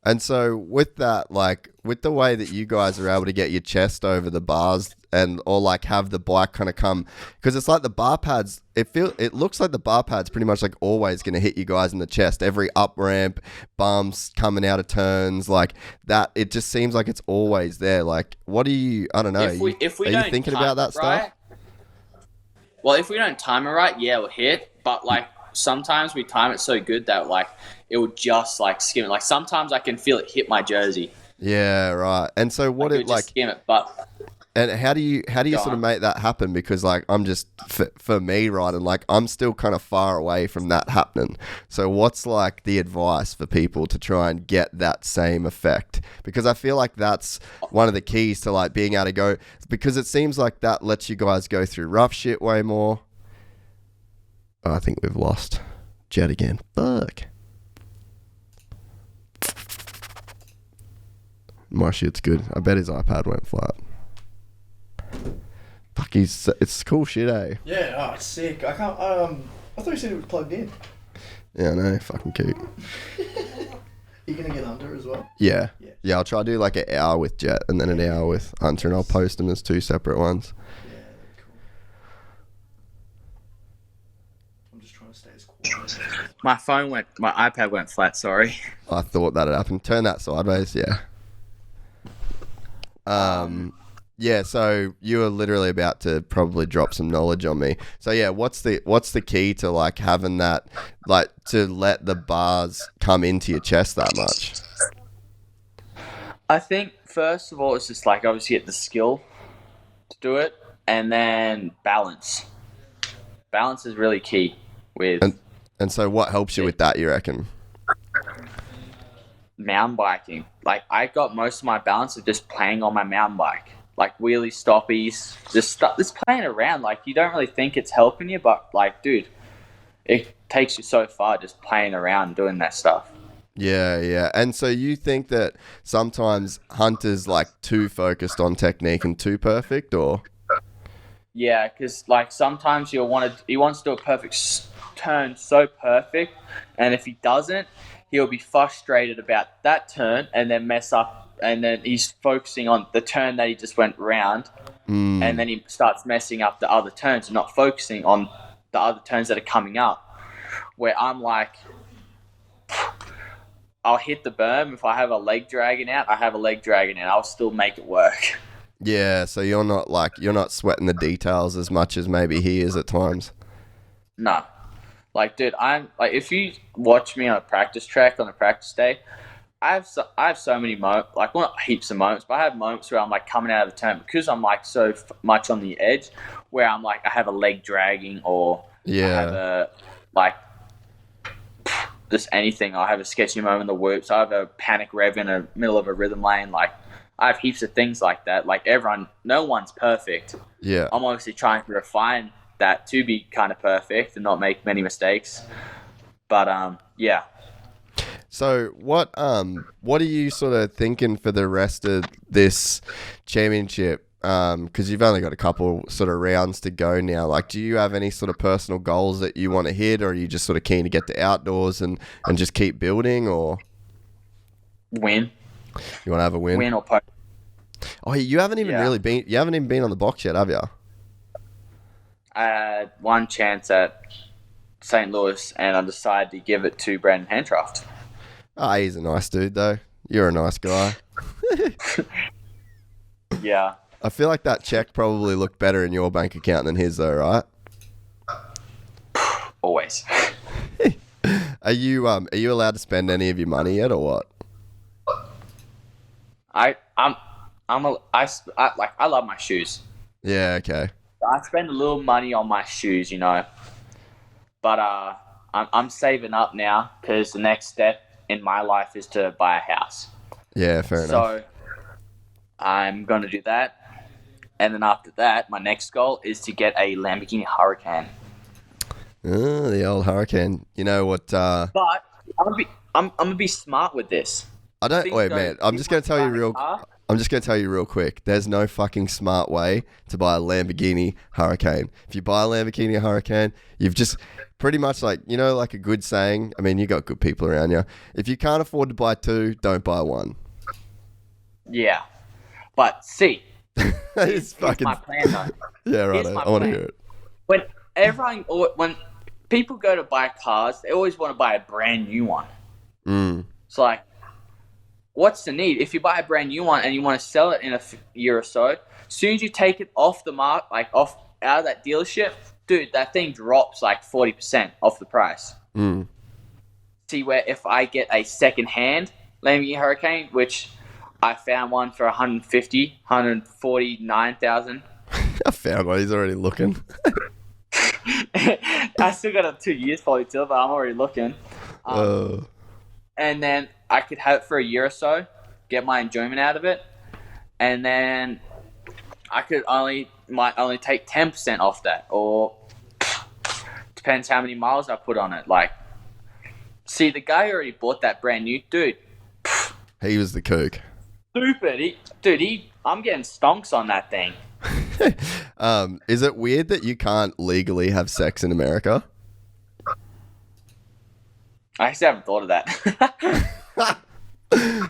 And so with that, like with the way that you guys are able to get your chest over the bars and or like have the bike kind of come, because it's like the bar pads, it looks like the bar pad's pretty much like always going to hit you guys in the chest. Every up ramp, bumps coming out of turns, like that. It just seems like it's always there. Like, what do you? I don't know. If we are don't you thinking about that stuff? Well, if we don't time it right, yeah, we'll hit. But like sometimes we time it so good that like it will just like skim it. Like sometimes I can feel it hit my jersey. Yeah, right. And so what it like skim it, but. And how do you sort of make that happen? Because like I'm just for me, right, and like I'm still kind of far away from that happening. So what's like the advice for people to try and get that same effect? Because I feel like that's one of the keys to like being able to go, because it seems like that lets you guys go through rough shit way more. Oh, I think we've lost Jett again. Fuck. My shit's good. I bet his iPad went flat. Fuck, it's cool shit, eh? Yeah, it's sick. I can't, I thought you said it was plugged in. Yeah, I know, fucking cute. you gonna get Hunter as well? Yeah. Yeah. Yeah, I'll try to do like an hour with Jett and then an hour with Hunter, and I'll post them as 2 separate ones. Yeah, that'd be cool. I'm just trying to stay as quiet. My iPad went flat, sorry. I thought that had happened. Turn that sideways, yeah. Yeah, so you were literally about to probably drop some knowledge on me. So yeah, what's the key to like having that, like to let the bars come into your chest that much? I think first of all, it's just like obviously get the skill to do it, and then balance. Balance is really key with And so what helps you with that, you reckon? mountain biking. Like I got most of my balance of just playing on my mountain bike, like wheelie stoppies, just playing around. Like you don't really think it's helping you, but like, dude, it takes you so far just playing around doing that stuff. Yeah, yeah. And so you think that sometimes Hunter's like too focused on technique and too perfect, or? Yeah, because like sometimes he wants to do a perfect turn so perfect, and if he doesn't, he'll be frustrated about that turn and then mess up, and then he's focusing on the turn that he just went round, and then he starts messing up the other turns and not focusing on the other turns that are coming up. Where I'm like, I'll hit the berm. If I have a leg dragging out, I have a leg dragging out. I'll still make it work. Yeah, so you're not sweating the details as much as maybe he is at times. No. Like, dude, I'm like, if you watch me on a practice track on a practice day, I have so many moments, like not heaps of moments, but I have moments where I'm like coming out of the turn because I'm like so much on the edge, where I'm like I have a leg dragging, or I have a like just anything. I have a sketchy moment in the whoops. I have a panic rev in the middle of a rhythm lane. Like I have heaps of things like that. Like no one's perfect. Yeah. I'm obviously trying to refine that to be kind of perfect and not make many mistakes. But yeah. So what are you sort of thinking for the rest of this championship? Because you've only got a couple sort of rounds to go now. Like, do you have any sort of personal goals that you want to hit, or are you just sort of keen to get to outdoors and just keep building, or Win. you want to have a win? Win or post. Oh, you haven't even been on the box yet, have you? I had one chance at St. Louis, and I decided to give it to Brandon Handcraft. Oh, he's a nice dude, though. You're a nice guy. Yeah. I feel like that check probably looked better in your bank account than his, though, right? Always. Are you allowed to spend any of your money yet, or what? I love my shoes. Yeah, okay. I spend a little money on my shoes, you know. But I'm saving up now because the next step in my life is to buy a house. Yeah, fair enough. So I'm going to do that. And then after that, my next goal is to get a Lamborghini Huracan. Oh, the old Huracan. You know what? But I'm gonna be smart with this. I'm just gonna tell you real quick. There's no fucking smart way to buy a Lamborghini Huracan. If you buy a Lamborghini Huracan, you've just pretty much like a good saying. I mean, you got good people around you. If you can't afford to buy two, don't buy one. Yeah, but see, it's here's my plan though. Yeah, right. I want to hear it. When people go to buy cars, they always want to buy a brand new one. It's like, what's the need? If you buy a brand new one and you want to sell it in a year or so, as soon as you take it off the mark, like out of that dealership, dude, that thing drops like 40% off the price. See, where if I get a second-hand Lamborghini Huracan, which I found one for $149,000. I found one. He's already looking. I still got 2 years probably till, but I'm already looking. And then I could have it for a year or so, get my enjoyment out of it, and then I might only take 10% off that, or depends how many miles I put on it. Like, see, the guy who already bought that brand new, dude. He was the kook. Stupid. I'm getting stonks on that thing. Is it weird that you can't legally have sex in America? I actually haven't thought of that.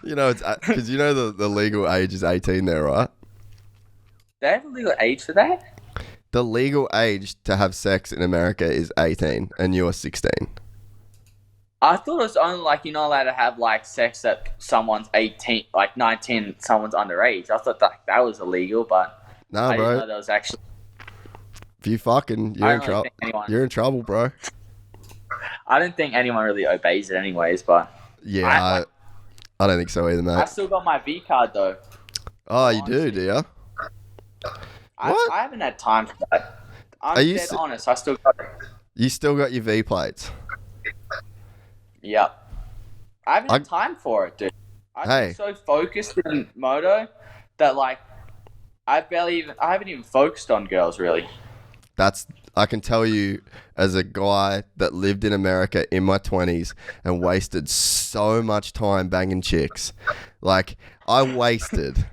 You know, it's because you know the legal age is 18 there, right? They have a legal age for that? The legal age to have sex in America is 18, and you're 16. I thought it was only like you're not allowed to have like sex at someone's 18, like 19, someone's underage. I thought that was illegal, but Nah, I didn't bro. know that was actually. If you fucking, you're in trouble. You're in trouble, bro. I don't think anyone really obeys it, anyways. But Yeah, I don't think so either, I mate. still got my V card though. Oh, you do you? What? I haven't had time for that. I'm Are you dead honest. I still got it. You still got your V plates? Yep. I haven't had time for it, dude. I've Hey. been so focused in moto that like I haven't even focused on girls really. I can tell you as a guy that lived in America in my 20s and wasted so much time banging chicks. Like, I wasted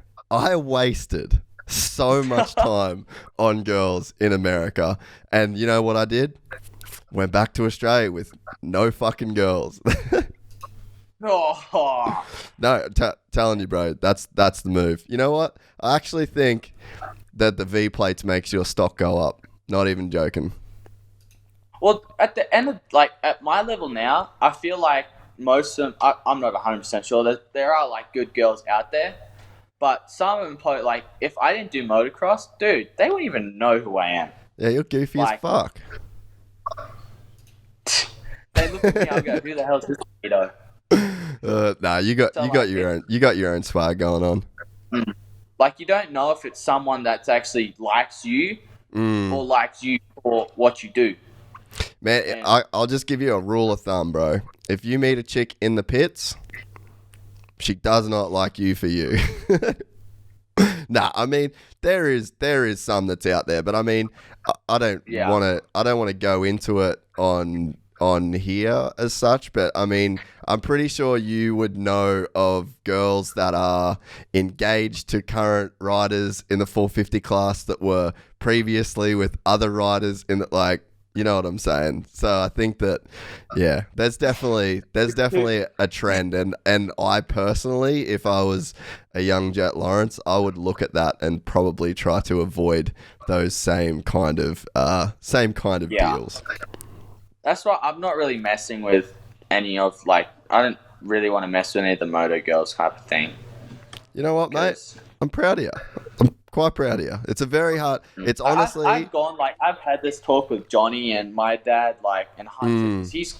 so much time on girls in America. And you know what I did? Went back to Australia with no fucking girls. Oh. No, telling you, bro, that's the move. You know what? I actually think that the V plates makes your stock go up. Not even joking. Well, at the end of like at my level now, I feel like most of them. I'm not 100% sure that there are like good girls out there, but some of them probably like if I didn't do motocross, dude, they wouldn't even know who I am. Yeah, you're goofy as fuck. They look at me, I'll go, "Who the hell's this weirdo?" Nah, you got your own swag going on. Like you don't know if it's someone that's actually likes you or likes you for what you do. Man, I'll just give you a rule of thumb, bro. If you meet a chick in the pits, she does not like you for you. Nah, I mean there is some that's out there, but I mean I don't want to go into it on here as such, but I mean I'm pretty sure you would know of girls that are engaged to current riders in the 450 class that were previously with other riders in the, like, you know what I'm saying? So I think that, yeah, there's definitely a trend, and I personally, if I was a young Jett Lawrence, I would look at that and probably try to avoid those same kind of deals. That's why I'm not really messing with any of like I don't really want to mess with any of the moto girls type of thing. You know what, mate? I'm proud of you. I'm quite proud of you. It's a very hard. It's honestly. I've gone like I've had this talk with Johnny and my dad like and Hunter. 'Cause he's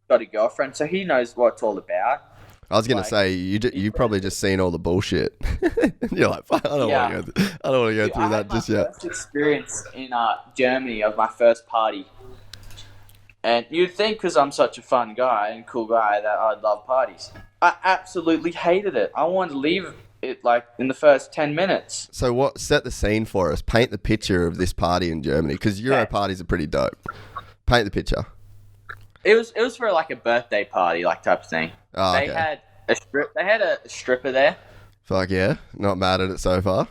got a girlfriend, so he knows what it's all about. I was gonna say you probably just seen all the bullshit. You're like, I don't want to go through that just yet. First experience in Germany of my first party, and you'd think because I'm such a fun guy and cool guy that I'd love parties. I absolutely hated it. I wanted to leave it like in the first 10 minutes. So what? Set the scene for us. Paint the picture of this party in Germany, because Euro parties are pretty dope. Paint the picture. It was for like a birthday party, like type of thing. Oh, okay. They had a stripper there, Fuck yeah, not mad at it so far.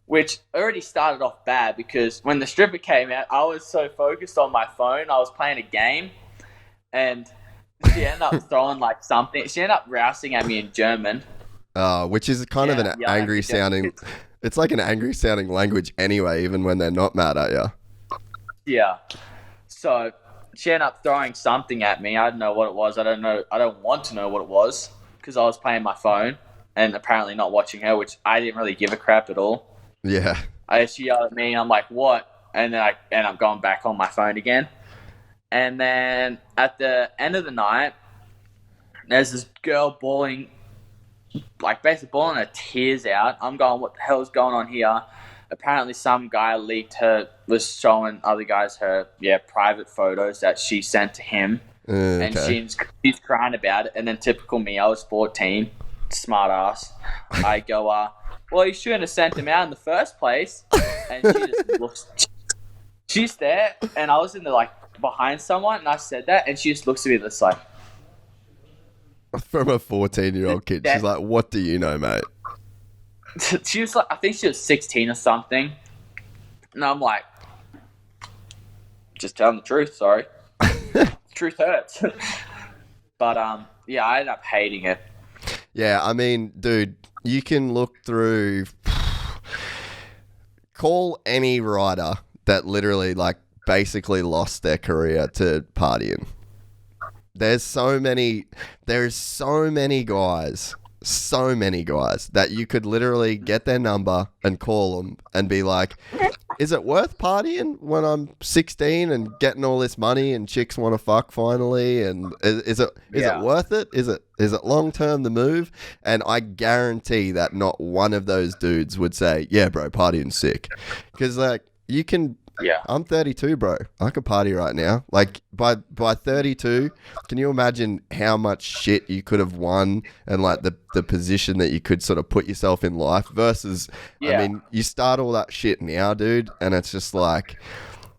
which already started off bad because when the stripper came out, I was so focused on my phone. I was playing a game, and she ended up throwing like something. She ended up rousing at me in German. Which is kind of an angry sounding. It's like an angry sounding language anyway, even when they're not mad at you. Yeah. So she ended up throwing something at me. I don't know what it was. I don't want to know what it was because I was playing my phone and apparently not watching her, which I didn't really give a crap at all. Yeah. She yelled at me and I'm like, what? And then I end up going back on my phone again. And then at the end of the night, there's this girl bawling, like basically bawling her tears out. I'm going, what the hell is going on here? Apparently some guy was showing other guys her private photos that she sent to him. And she's crying about it. And then typical me, I was 14, smart ass. I go, well, you shouldn't have sent him out in the first place. And she just looks, she's there. And I was in the like behind someone and I said that. And she just looks at me just like. From a 14-year-old kid, she's like, what do you know, mate? She was like, I think she was 16 or something. And I'm like, just telling the truth, sorry. Truth hurts. But yeah, I ended up hating it. Yeah, I mean, dude, you can look through. Call any rider that literally, like, basically lost their career to partying. There's so many guys that you could literally get their number and call them and be like, is it worth partying when I'm 16 and getting all this money and chicks want to fuck finally? And is it worth it? Is it long term the move? And I guarantee that not one of those dudes would say, yeah, bro, partying's sick. Because, like, you can... Yeah. I'm 32, bro. I could party right now. Like, by 32, can you imagine how much shit you could have won and, like, the position that you could sort of put yourself in life versus, I mean, you start all that shit now, dude, and it's just like,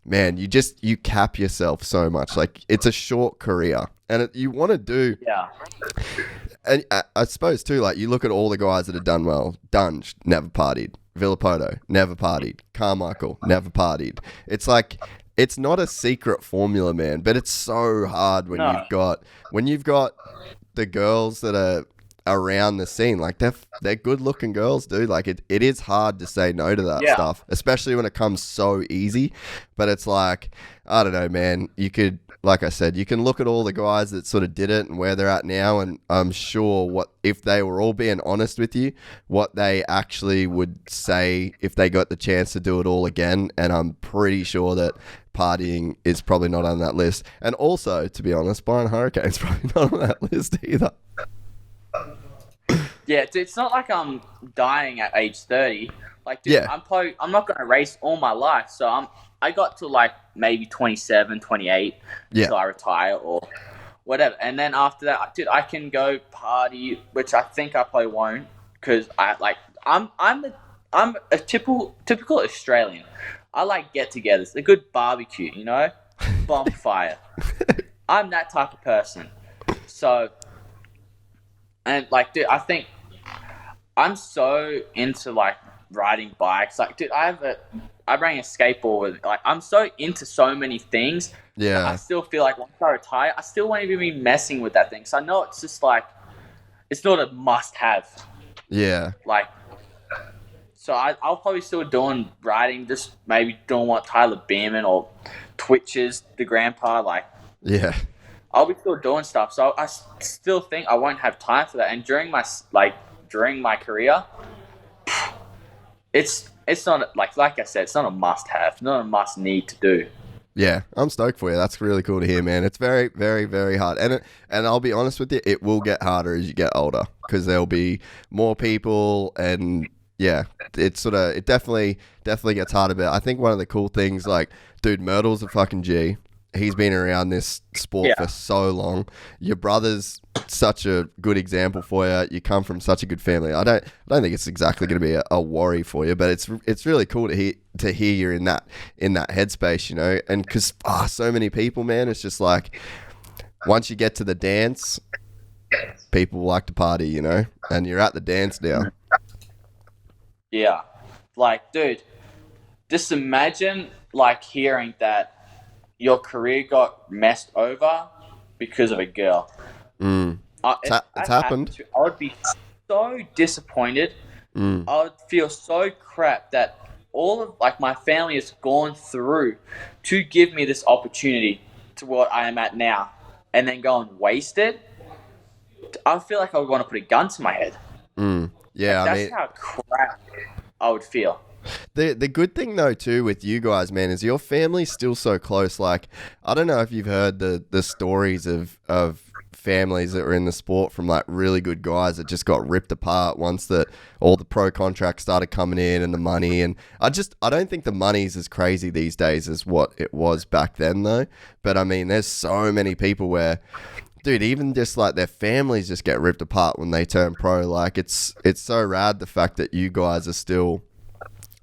man, you cap yourself so much. Like, it's a short career. And you want to do... Yeah. And I suppose, too, like, you look at all the guys that have done well. Dunge, never partied. Villapoto, never partied. Carmichael, never partied. It's like, it's not a secret formula, man, but it's so hard when you've got the girls that are around the scene. Like, they're good looking girls, dude. Like, it is hard to say no to that stuff, especially when it comes so easy. But it's like, I don't know, man. You could, like I said, you can look at all the guys that sort of did it and where they're at now, and I'm sure if they were all being honest with you, what they actually would say if they got the chance to do it all again. And I'm pretty sure that partying is probably not on that list. And also, to be honest, buying Hurricane's probably not on that list either. Yeah, it's not like I'm dying at age 30. Like, dude, I'm not going to race all my life. So I got to, like, maybe 27, 28 until I retire or whatever. And then after that, dude, I can go party, which I think I probably won't, because I'm a typical Australian. I like get-togethers, a good barbecue, you know, bonfire. I'm that type of person. So, and, like, dude, I think I'm so into, like, riding bikes. Like, dude, I bring a skateboard. Like, I'm so into so many things. Yeah. I still feel like once I retire, I still won't even be messing with that thing. So I know it's just like, it's not a must-have. Yeah. Like, so I'll probably still doing riding, just maybe doing what Tyler Beerman or Twitches, the grandpa, like. Yeah. I'll be still doing stuff. So I still think I won't have time for that. And during my career, it's not, like I said, it's not a must-have, not a must-need to do. Yeah, I'm stoked for you. That's really cool to hear, man. It's very, very, very hard. And I'll be honest with you, it will get harder as you get older because there'll be more people and, yeah, it definitely gets harder. But I think one of the cool things, like, dude, Myrtle's a fucking G. He's been around this sport for so long. Your brother's such a good example for you. You come from such a good family. I don't think it's exactly going to be a worry for you, but it's really cool to hear you're in that headspace, you know. And because so many people, man, it's just like once you get to the dance, people like to party, you know, and you're at the dance now. Yeah, like, dude, just imagine, like, hearing that your career got messed over because of a girl. It's happened. I would be so disappointed. I would feel so crap that all of, like, my family has gone through to give me this opportunity to what I am at now, and then go and waste it. I feel like I would want to put a gun to my head. Yeah, like, that's how crap I would feel. The good thing, though, too, with you guys, man, is your family's still so close. Like, I don't know if you've heard the stories of families that were in the sport from, like, really good guys that just got ripped apart once that all the pro contracts started coming in and the money. And I don't think the money's as crazy these days as what it was back then, though. But, I mean, there's so many people where, dude, even just, like, their families just get ripped apart when they turn pro. Like, it's so rad, the fact that you guys are still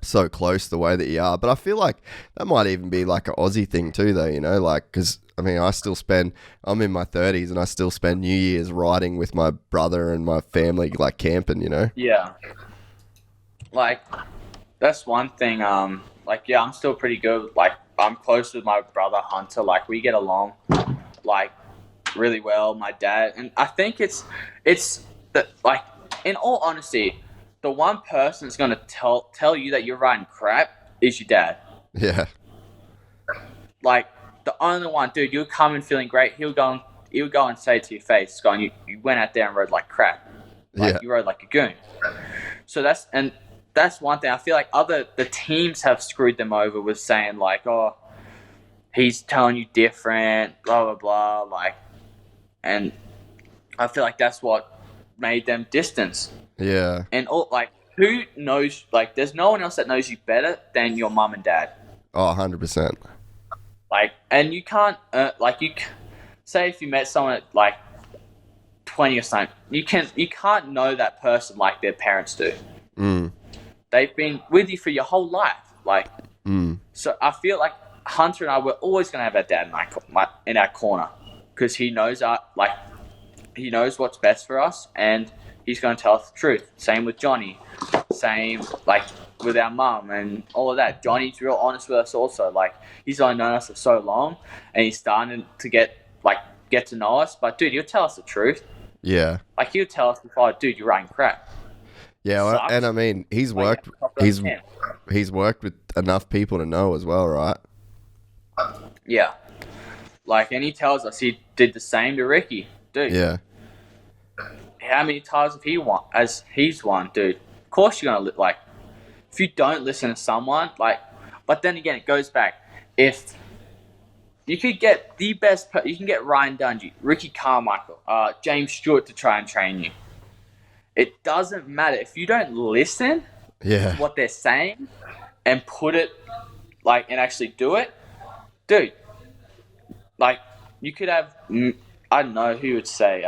so close the way that you are. But I feel like that might even be like an Aussie thing too, though, you know, like, because I mean, I'm in my 30s and I still spend New Year's riding with my brother and my family, like, camping, you know. Yeah, like, that's one thing. Like, yeah, I'm still pretty good. Like, I'm close with my brother Hunter. Like, we get along. Like, really well. My dad, and I think it's the, like, in all honesty, the one person that's gonna tell you that you're riding crap is your dad. Yeah. Like, the only one, dude. You'll come in feeling great. He'll go and say to your face, "Going, you went out there and rode like crap. Like, Yeah. you rode like a goon." So that's one thing. I feel like the teams have screwed them over with saying like, "Oh, he's telling you different, blah blah blah." Like, and I feel like that's what made them distance. Yeah. And all, like, who knows? Like, there's no one else that knows you better than your mum and dad. Oh, 100%. Like, and you can't say if you met someone at like 20 or something, you can't know that person like their parents do. Mm. They've been with you for your whole life. Like, Mm. so I feel like Hunter and I were always gonna have our dad in our corner because he knows he knows what's best for us and he's gonna tell us the truth. Same with Johnny. Same like with our mum and all of that. Johnny's real honest with us also. Like, he's only known us for so long and he's starting to get to know us. But dude, he'll tell us the truth. Yeah. Like, he'll tell us, "Oh, dude, you're riding crap." Yeah, well, Sucks. and I mean, he's Like, worked yeah, he's worked with enough people to know as well, right? yeah. Like, and he tells us he did the same to Ricky, dude. Yeah. How many times have he won? As he's won, dude. Of course you're gonna like. If you don't listen to someone, like, but then again, it goes back. If you could get the best, you can get Ryan Dungey, Ricky Carmichael, James Stewart to try and train you. It doesn't matter if you don't listen Yeah. to what they're saying and put it like and actually do it, dude. Like, you could have, I don't know who would say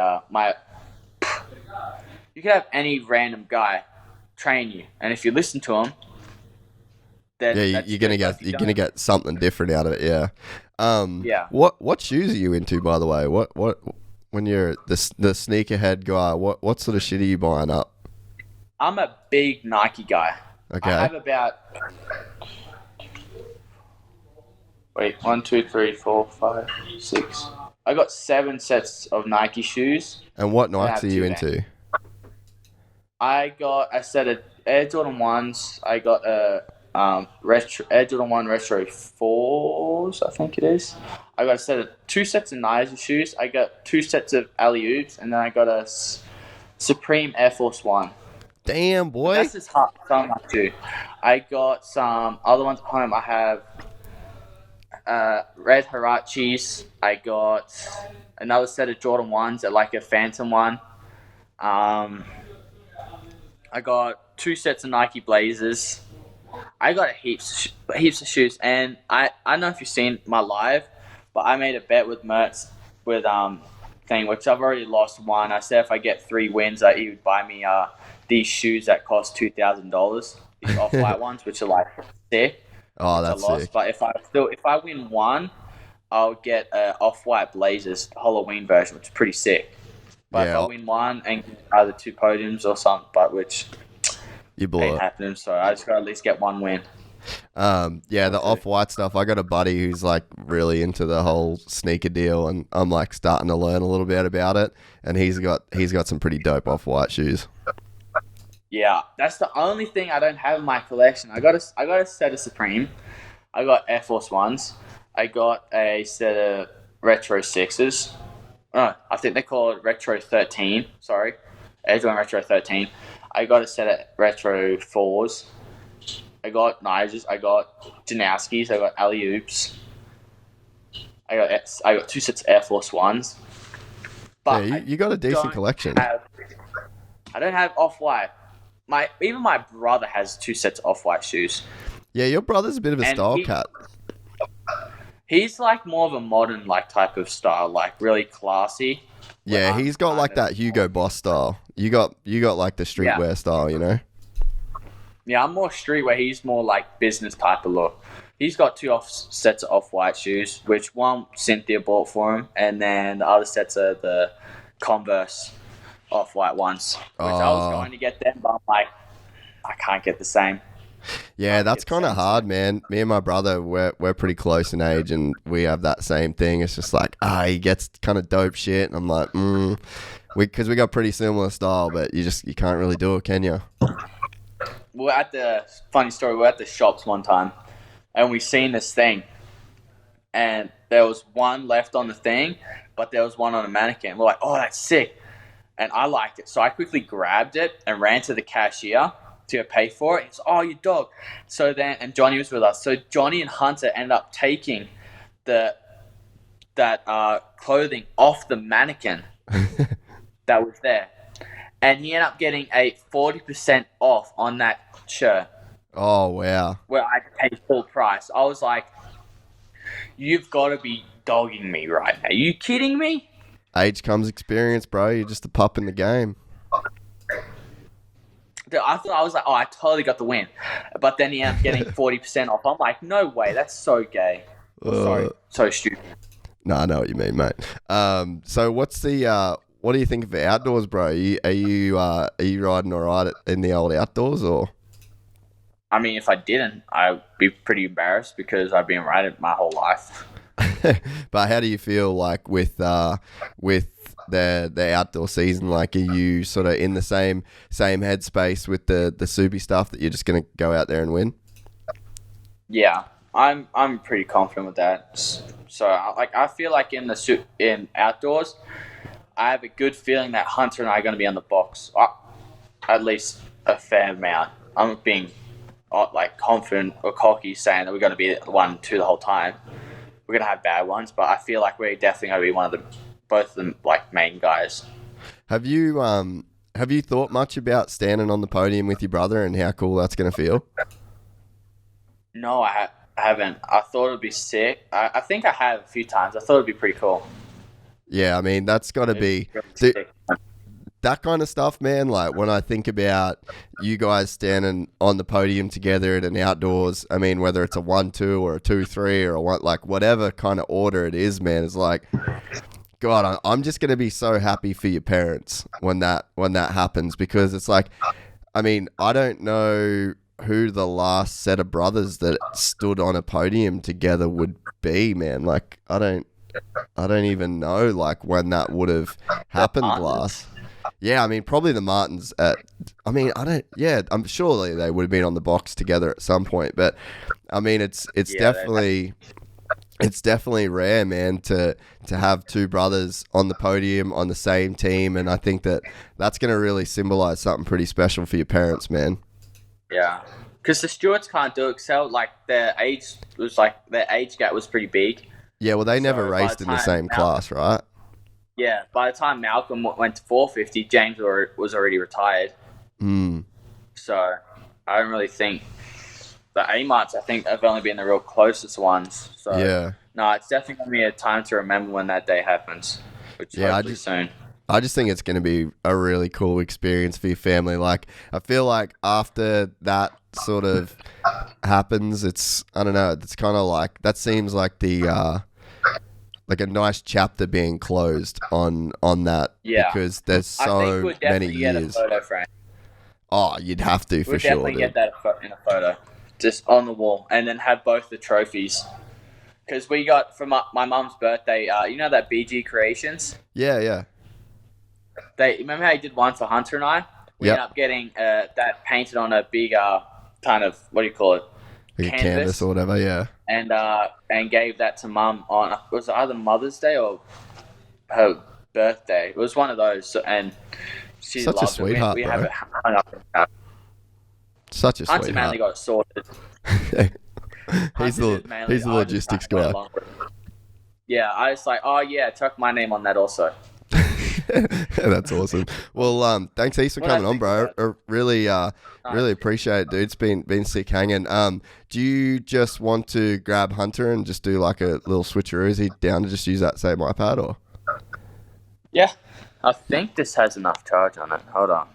you could have any random guy train you, and if you listen to him, then Yeah, you're gonna get something different out of it. Yeah. Yeah. What shoes are you into, by the way? What when you're the sneakerhead guy? What sort of shit are you buying up? I'm a big Nike guy. Okay. I have about 1, 2, 3, 4, 5, 6. I got 7 sets of Nike shoes. And what I have Nikes are you 2 into? I got a set of Air Jordan 1s. I got a retro Air Jordan 1 Retro 4s, I think it is. I got 2 sets of Nike shoes. I got 2 sets of alley-oops, and then I got a Supreme Air Force 1. Damn, boy. That's just hard. So much too. I got some other ones at home. I have red Hirachis. I got another set of Jordan 1s, like a Phantom one. I got 2 sets of Nike Blazers. I got heaps of shoes, and I don't know if you've seen my live, but I made a bet with Mertz with thing, which I've already lost one. I said if I get 3 wins, that he would buy me these shoes that cost $2,000, these off-white ones, which are like sick. Oh, that's sick. But if I win one, I'll get off-white Blazers Halloween version, which is pretty sick. But Yeah. if I win one and get either 2 podiums or something, but which You blew ain't it. happening, so I just got to at least get one win. Yeah, the off-white stuff. I got a buddy who's like really into the whole sneaker deal, and I'm like starting to learn a little bit about it. And he's got some pretty dope off-white shoes. Yeah, that's the only thing I don't have in my collection. I got a set of Supreme. I got Air Force 1s. I got a set of Retro 6s. Oh, I think they call it Retro 13. Sorry. Air Jordan Retro 13. I got a set of Retro 4s. I got Nigers. I got Janowskis. I got alley-oops. I got 2 sets of Air Force 1s. But Yeah, you got a decent collection. I don't have off-white. Even my brother has 2 sets of off-white shoes. Yeah, your brother's a bit of a And style cat. He's like more of a modern like type of style, like really classy. Yeah, he's got like that Hugo Boss style. You got like the streetwear style, you know? Yeah, I'm more streetwear. He's more like business type of look. He's got 2 sets of off-white shoes, which one Cynthia bought for him, and then the other sets are the Converse off-white ones, which I was going to get them, but I'm like, I can't get the same. Yeah, that's Get kind of sense. hard, man. Me and my brother, we're pretty close in age, and we have that same thing. It's just like, he gets kind of dope shit, and I'm like, because we got pretty similar style, but you can't really do it, can you? We're at the funny story. We're at the shops one time, and we seen this thing, and there was one left on the thing, but there was one on a mannequin. We're like, oh, that's sick, and I liked it, so I quickly grabbed it and ran to the cashier to pay for it. He's, oh, you dog. So then, and Johnny was with us. So Johnny and Hunter ended up taking that clothing off the mannequin that was there, and he ended up getting a 40% off on that shirt. Oh, wow. Where I paid full price. I was like, you've got to be dogging me right now. Are you kidding me? Age comes experience, bro. You're just a pup in the game. I was like, oh, I totally got the win. But then he ended up getting 40% off. I'm like, no way. That's so gay. Sorry. So stupid. No, I know what you mean, mate. So what do you think of the outdoors, bro? Are you riding all right in the old outdoors, or? I mean, if I didn't, I'd be pretty embarrassed because I've been riding my whole life. But how do you feel like with the outdoor season? Like, are you sort of in the same headspace with the soupy stuff that you're just gonna go out there and win? Yeah, I'm pretty confident with that. So I feel like in outdoors, I have a good feeling that Hunter and I are going to be on the box, at least a fair amount. I'm being confident or cocky saying that we're going to be 1-2 the whole time. We're going to have bad ones, but I feel like we're definitely going to be both of them main guys. Have you thought much about standing on the podium with your brother and how cool that's going to feel? No, I haven't. I thought it'd be sick. I think I have a few times. I thought it'd be pretty cool. Yeah, I mean, that's got to be... that kind of stuff, man. Like, when I think about you guys standing on the podium together at an outdoors, I mean, whether it's a 1-2 or a 2-3 or a one, whatever kind of order it is, man, is like, God, I'm just going to be so happy for your parents when that happens, because it's like, I mean, I don't know who the last set of brothers that stood on a podium together would be, man. Like, I don't even know when that would have happened last. Yeah, I mean, probably the Martins. I'm sure they would have been on the box together at some point. But I mean, it's definitely rare, man, to have two brothers on the podium on the same team, and I think that's going to really symbolize something pretty special for your parents, man. Yeah, because the Stewarts can't do it. So their age gap was pretty big. Yeah, well, they never raced in the same class, right? Yeah, by the time Malcolm went to 450, James was already retired. So I don't really think the A-Marts, I think, have only been the real closest ones. So yeah. No, it's definitely going to be a time to remember when that day happens, which hopefully soon. I just think it's going to be a really cool experience for your family. Like, I feel like after that sort of happens, it's, I don't know, it's kind of like, that seems like the... like a nice chapter being closed on that, because there's so many years. Get a photo frame. Oh, you'd have to for sure. We'll definitely get that in a photo, just on the wall, and then have both the trophies. Because we got from my mum's birthday, you know that BG Creations? Yeah. Remember how he did one for Hunter and I? We ended up getting that painted on a big kind of, what do you call it? Like a canvas or whatever, yeah. And gave that to Mum on, was it either Mother's Day or her birthday? It was one of those, and she such loved a sweetheart, it. We bro. have it hung up in the house. Such a Hunter sweetheart. mainly got it sorted. he's the logistics guy. Yeah, I was like, oh yeah, chuck my name on that also. That's awesome. Well, thanks heaps for coming on, bro. I really appreciate it, dude. It's been sick hanging. Do you just want to grab Hunter and just do like a little switcheroo? Is he down to just use that same iPad, or? Yeah, I think this has enough charge on it. Hold on.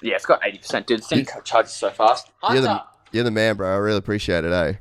Yeah, it's got 80%. Dude, the thing charges so fast. Hunter! You're the man, bro. I really appreciate it, eh?